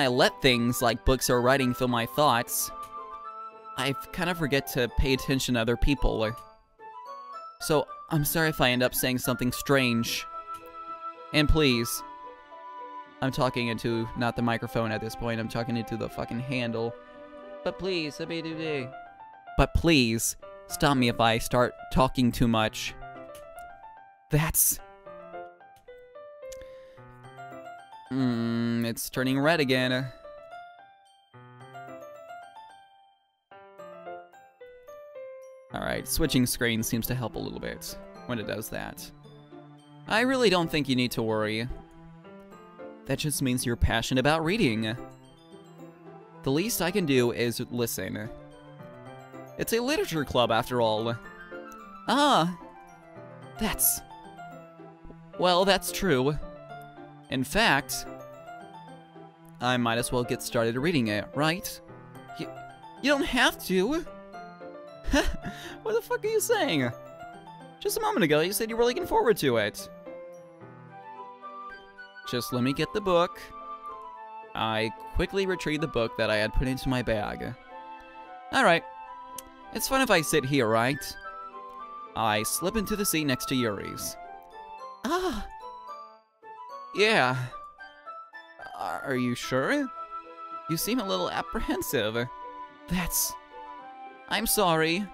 let things like books or writing fill my thoughts, I kind of forget to pay attention to other people. So, I'm sorry if I end up saying something strange. And please, I'm talking into, not the microphone at this point, I'm talking into the fucking handle. But please, stop me if I start talking too much. That's... it's turning red again. Alright, switching screens seems to help a little bit. when it does that. I really don't think you need to worry. That just means you're passionate about reading. The least I can do is listen. It's a literature club, after all. Ah, well, that's true. In fact, I might as well get started reading it, right? You don't have to. What the fuck are you saying? Just a moment ago, you said you were looking forward to it. Just let me get the book. I quickly retrieved the book that I had put into my bag. Alright. It's fine if I sit here, right? I slip into the seat next to Yuri's. Ah. Yeah. Are you sure? You seem a little apprehensive. I'm sorry.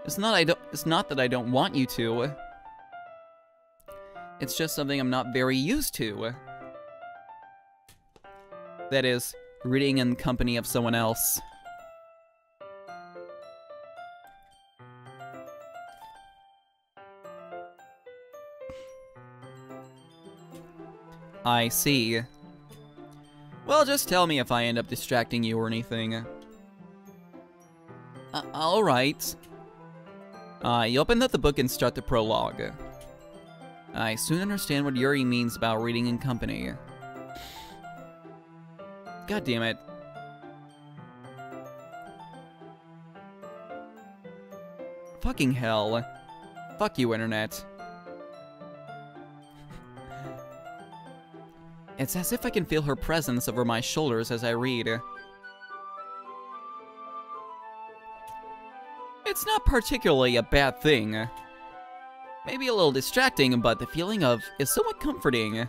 It's not that I don't want you to. It's just something I'm not very used to. That is, reading in company of someone else. I see. Well, just tell me if I end up distracting you or anything. Alright. You open up the book and start the prologue. I soon understand what Yuri means about reading in company. God damn it. Fucking hell. Fuck you, Internet. It's as if I can feel her presence over my shoulders as I read. It's not particularly a bad thing. Maybe a little distracting, but the feeling of is somewhat comforting.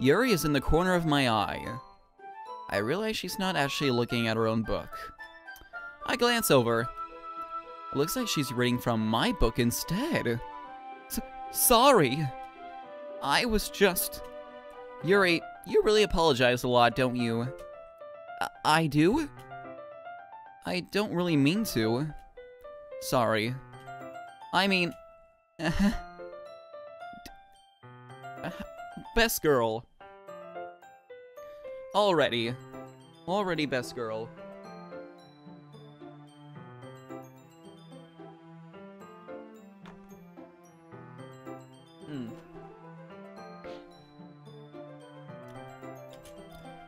Yuri is in the corner of my eye. I realize she's not actually looking at her own book. I glance over. It looks like she's reading from my book instead. Sorry. I was just... Yuri, you really apologize a lot, don't you? I do? I don't really mean to. Sorry. I mean... Best girl. Already, best girl.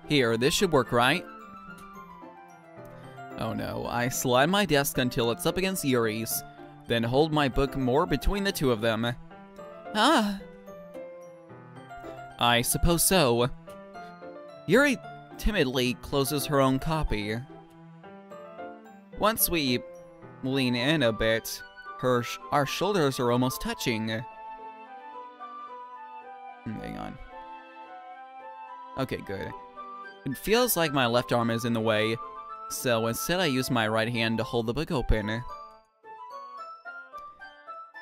Here, this should work, right? Oh no, I slide my desk until it's up against Yuri's, then hold my book more between the two of them. Ah! I suppose so. Yuri timidly closes her own copy. Once we lean in a bit, our shoulders are almost touching. Hang on. Okay, good. It feels like my left arm is in the way, so instead I use my right hand to hold the book open.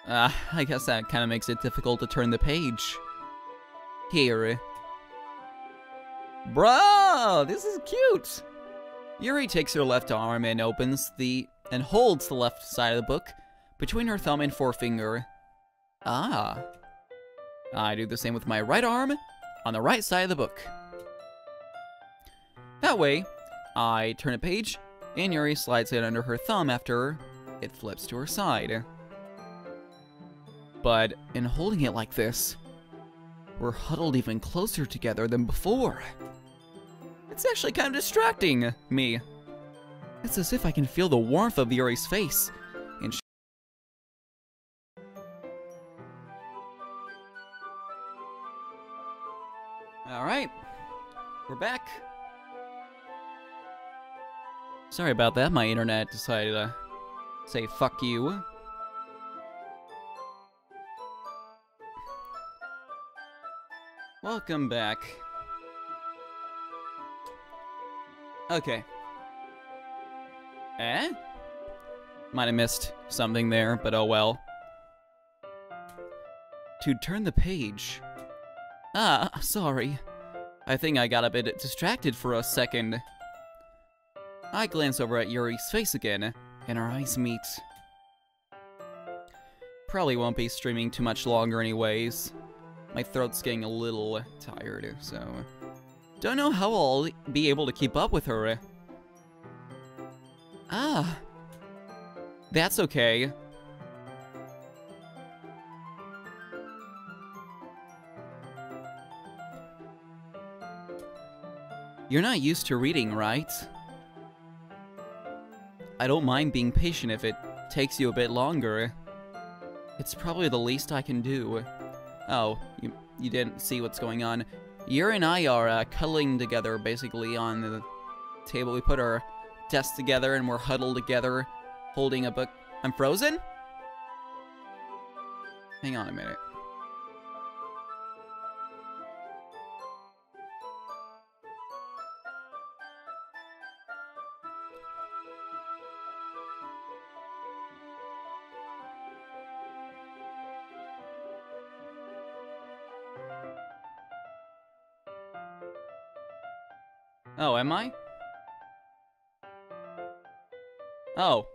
I guess that kind of makes it difficult to turn the page. Here. Bro, this is cute! Yuri takes her left arm and holds the left side of the book between her thumb and forefinger. Ah. I do the same with my right arm on the right side of the book. That way, I turn a page, and Yuri slides it under her thumb after it flips to her side. But in holding it like this, we're huddled even closer together than before. It's actually kind of distracting me. It's as if I can feel the warmth of Yuri's face. And Alright, we're back. Sorry about that, my internet decided to say fuck you. Welcome back. Okay. Might have missed something there, but oh well. To turn the page. Sorry. I think I got a bit distracted for a second. I glance over at Yuri's face again, and our eyes meet. Probably won't be streaming too much longer anyways. My throat's getting a little tired, so... Don't know how I'll be able to keep up with her. Ah. That's okay. You're not used to reading, right? I don't mind being patient if it takes you a bit longer. It's probably the least I can do. Oh, you didn't see what's going on. Yuri and I are cuddling together, basically, on the table. We put our desks together and we're huddled together, holding a book. I'm frozen? Hang on a minute. Oh, am I? Oh.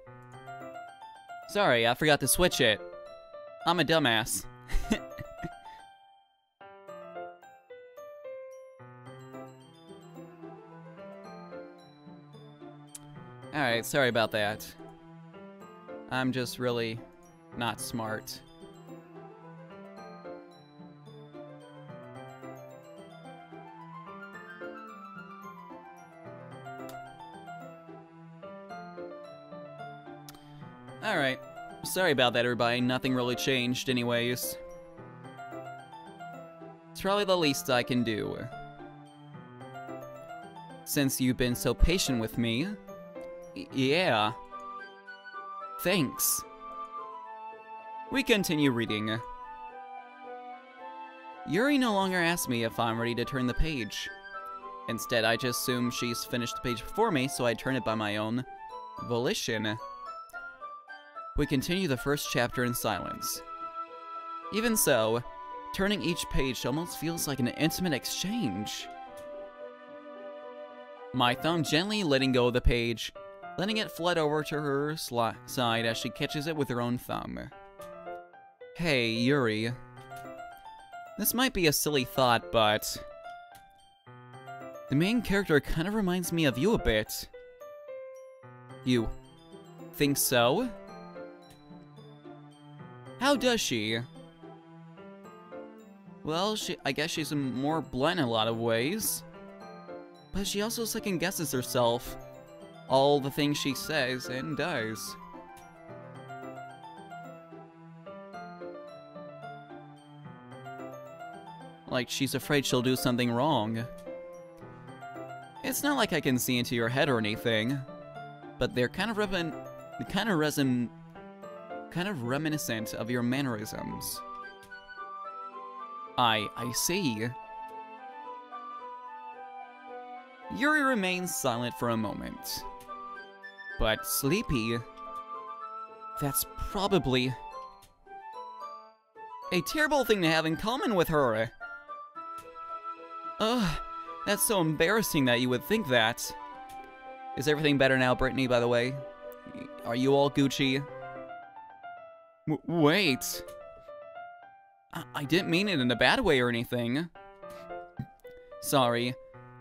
Sorry, I forgot to switch it. I'm a dumbass. Alright, sorry about that. I'm just really not smart. Alright. Sorry about that, everybody. Nothing really changed anyways. It's probably the least I can do. Since you've been so patient with me. Yeah. Thanks. We continue reading. Yuri no longer asks me if I'm ready to turn the page. Instead, I just assume she's finished the page before me, so I turn it by my own volition. We continue the first chapter in silence. Even so, turning each page almost feels like an intimate exchange. My thumb gently letting go of the page, letting it flood over to her side as she catches it with her own thumb. Hey, Yuri. This might be a silly thought, but... the main character kind of reminds me of you a bit. You think so? How does she? Well, I guess she's more blunt in a lot of ways. But she also second-guesses herself. All the things she says and does. Like she's afraid she'll do something wrong. It's not like I can see into your head or anything. But they're kind of reminiscent of your mannerisms. I see. Yuri remains silent for a moment. But sleepy? That's probably a terrible thing to have in common with her. Ugh, that's so embarrassing that you would think that. Is everything better now, Brittany, by the way? Are you all Gucci? Wait. I didn't mean it in a bad way or anything. Sorry.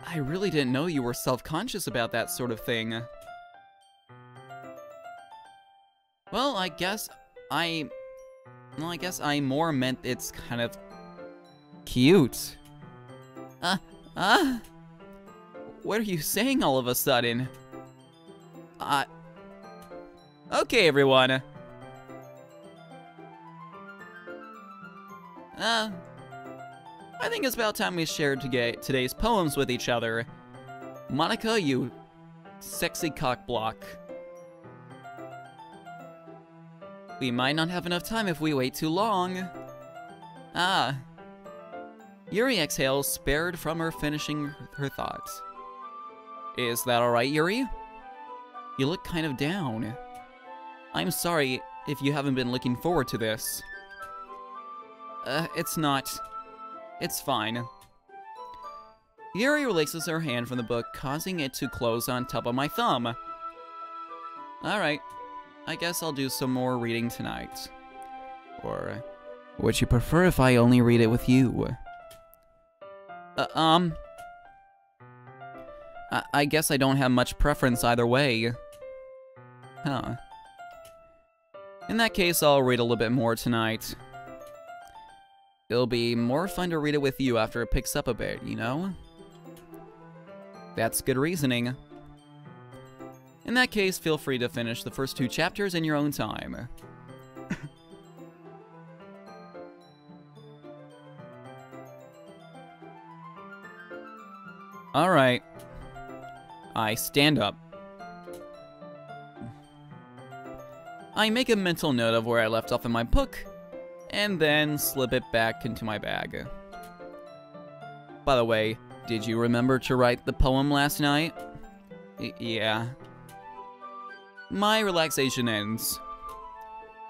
I really didn't know you were self-conscious about that sort of thing. Well, I guess I more meant it's kind of cute. What are you saying all of a sudden? Okay, everyone. I think it's about time we shared today's poems with each other. Monica, you sexy cockblock. We might not have enough time if we wait too long. Yuri exhales, spared from her finishing her thoughts. Is that alright, Yuri? You look kind of down. I'm sorry if you haven't been looking forward to this. It's not. It's fine. Yuri releases her hand from the book, causing it to close on top of my thumb. Alright. I guess I'll do some more reading tonight. Or would you prefer if I only read it with you? I guess I don't have much preference either way. Huh. In that case, I'll read a little bit more tonight. It'll be more fun to read it with you after it picks up a bit, you know? That's good reasoning. In that case, feel free to finish the first 2 chapters in your own time. Alright. I stand up. I make a mental note of where I left off in my book, and then slip it back into my bag. By the way, did you remember to write the poem last night? Yeah. My relaxation ends.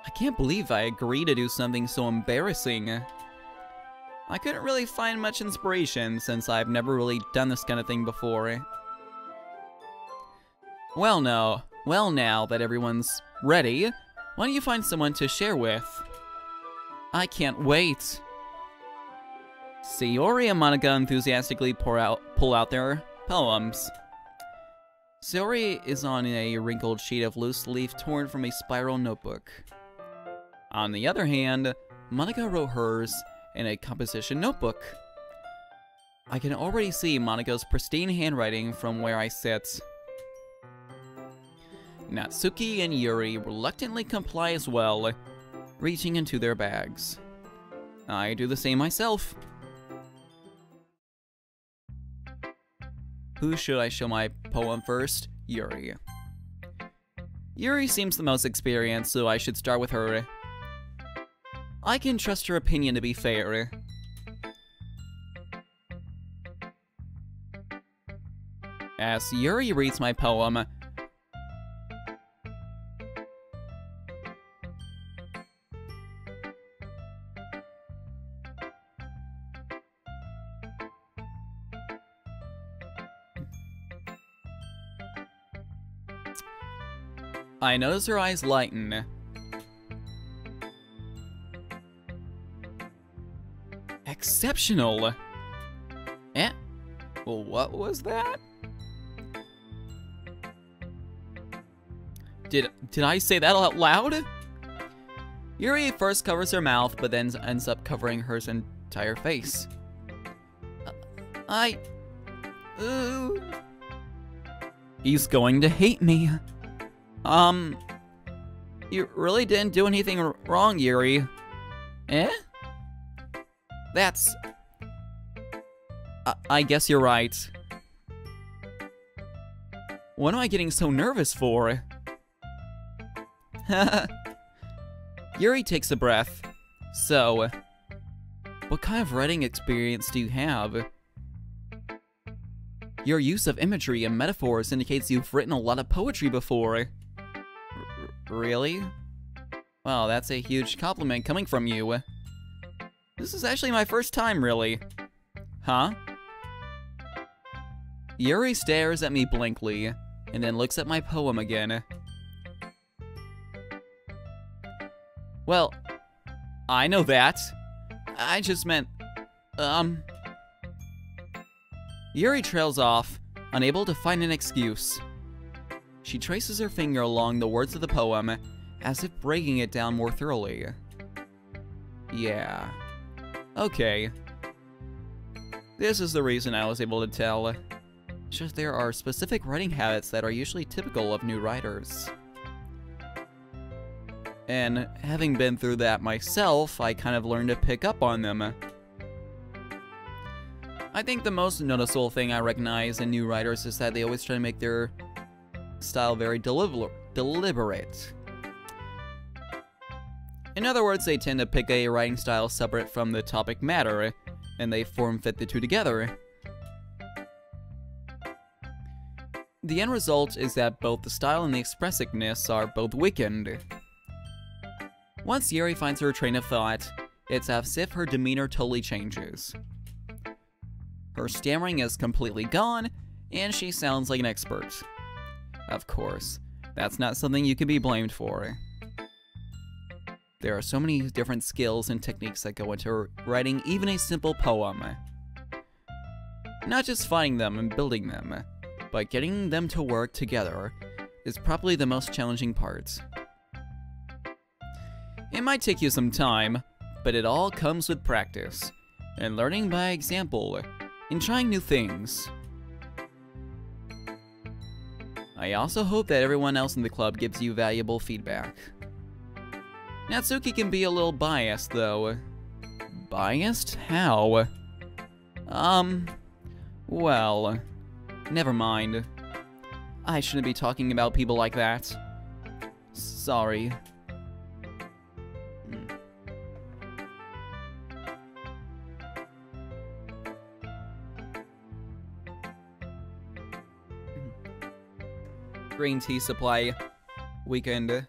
I can't believe I agreed to do something so embarrassing. I couldn't really find much inspiration since I've never really done this kind of thing before. Well now that everyone's ready, why don't you find someone to share with? I can't wait. Sayori and Monica enthusiastically pull out their poems. Sayori is on a wrinkled sheet of loose leaf torn from a spiral notebook. On the other hand, Monica wrote hers in a composition notebook. I can already see Monica's pristine handwriting from where I sit. Natsuki and Yuri reluctantly comply as well, reaching into their bags. I do the same myself. Who should I show my poem first? Yuri. Yuri seems the most experienced, so I should start with her. I can trust her opinion to be fair. As Yuri reads my poem, I notice her eyes lighten. Exceptional! Eh? Well, what was that? Did I say that out loud? Yuri first covers her mouth, but then ends up covering her entire face. He's going to hate me. You really didn't do anything wrong, Yuri. Eh? That's... I guess you're right. What am I getting so nervous for? Yuri takes a breath. So, what kind of writing experience do you have? Your use of imagery and metaphors indicates you've written a lot of poetry before. Really? Well, that's a huge compliment coming from you. This is actually my first time, really. Huh? Yuri stares at me blankly, and then looks at my poem again. Well, I know that. I just meant, Yuri trails off, unable to find an excuse. She traces her finger along the words of the poem, as if breaking it down more thoroughly. Yeah. Okay. This is the reason I was able to tell. Just there are specific writing habits that are usually typical of new writers. And having been through that myself, I kind of learned to pick up on them. I think the most noticeable thing I recognize in new writers is that they always try to make their style very deliberate. In other words, they tend to pick a writing style separate from the topic matter, and they form-fit the two together. The end result is that both the style and the expressiveness are both weakened. Once Yuri finds her train of thought, it's as if her demeanor totally changes. Her stammering is completely gone, and she sounds like an expert. Of course, that's not something you can be blamed for. There are so many different skills and techniques that go into writing even a simple poem. Not just finding them and building them, but getting them to work together is probably the most challenging part. It might take you some time, but it all comes with practice, and learning by example, and trying new things. I also hope that everyone else in the club gives you valuable feedback. Natsuki can be a little biased, though. Biased? How? Well, never mind. I shouldn't be talking about people like that. Sorry. Green tea supply weekend.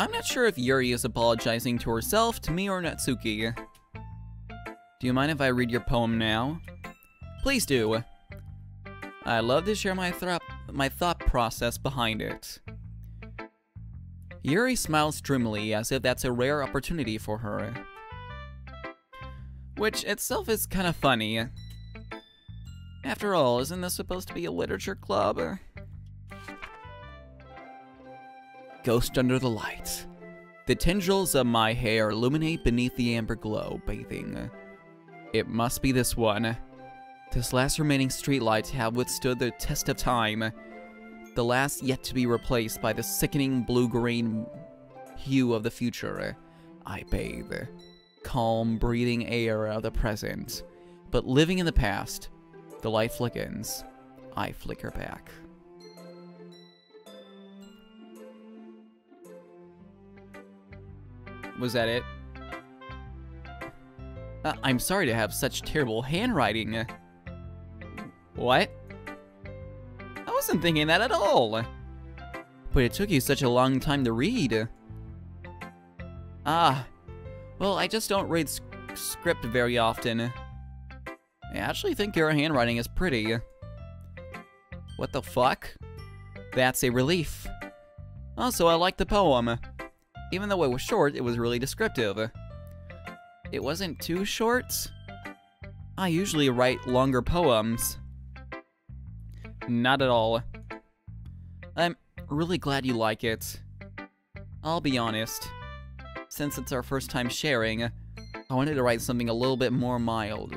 I'm not sure if Yuri is apologizing to herself, to me, or Natsuki. Do you mind if I read your poem now? Please do. I'd love to share my thought process behind it. Yuri smiles dreamily as if that's a rare opportunity for her. Which itself is kind of funny. After all, isn't this supposed to be a literature club? Ghost under the light. The tendrils of my hair illuminate beneath the amber glow, bathing. It must be this one. This last remaining streetlight to have withstood the test of time. The last yet to be replaced by the sickening blue-green hue of the future. I bathe. Calm, breathing air of the present. But living in the past. The light flickens. I flicker back. Was that it? I'm sorry to have such terrible handwriting. What? I wasn't thinking that at all. But it took you such a long time to read. Ah. Well, I just don't read script very often. I actually think your handwriting is pretty. What the fuck? That's a relief. Also, I like the poem. Even though it was short, it was really descriptive. It wasn't too short? I usually write longer poems. Not at all. I'm really glad you like it. I'll be honest. Since it's our first time sharing, I wanted to write something a little bit more mild.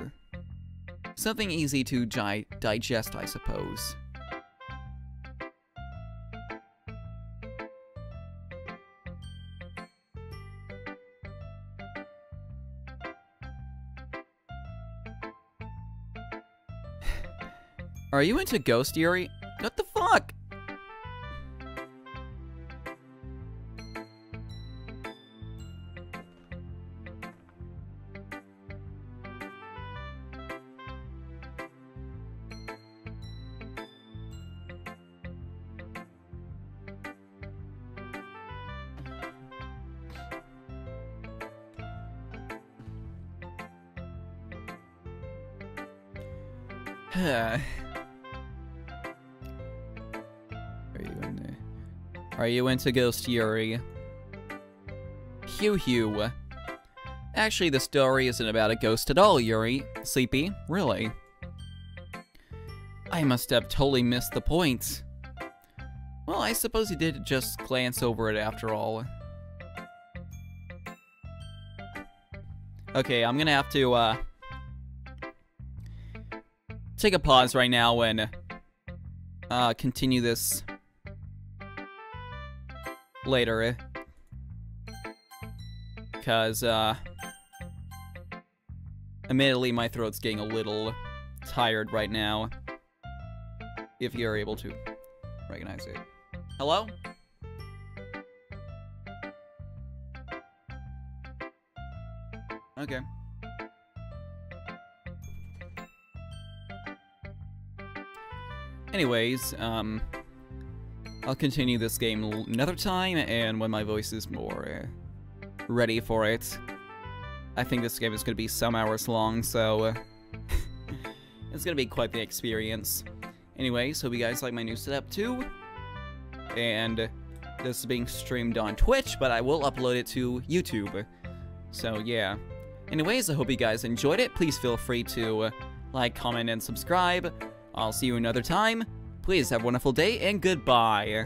Something easy to digest, I suppose. Are you into Ghost, Yuri? What the fuck? Are you into Ghost, Yuri? Hugh. Actually, the story isn't about a ghost at all, Yuri. Sleepy, really. I must have totally missed the point. Well, I suppose you did just glance over it after all. Okay, I'm gonna have to, take a pause right now and, continue this later, because, admittedly, my throat's getting a little tired right now, if you're able to recognize it. Hello? Okay. Anyways, I'll continue this game another time, and when my voice is more ready for it. I think this game is going to be some hours long, so it's going to be quite the experience. Anyways, hope you guys like my new setup too. and this is being streamed on Twitch, but I will upload it to YouTube. So yeah. Anyways, I hope you guys enjoyed it. Please feel free to like, comment, and subscribe. I'll see you another time. Please have a wonderful day, and goodbye.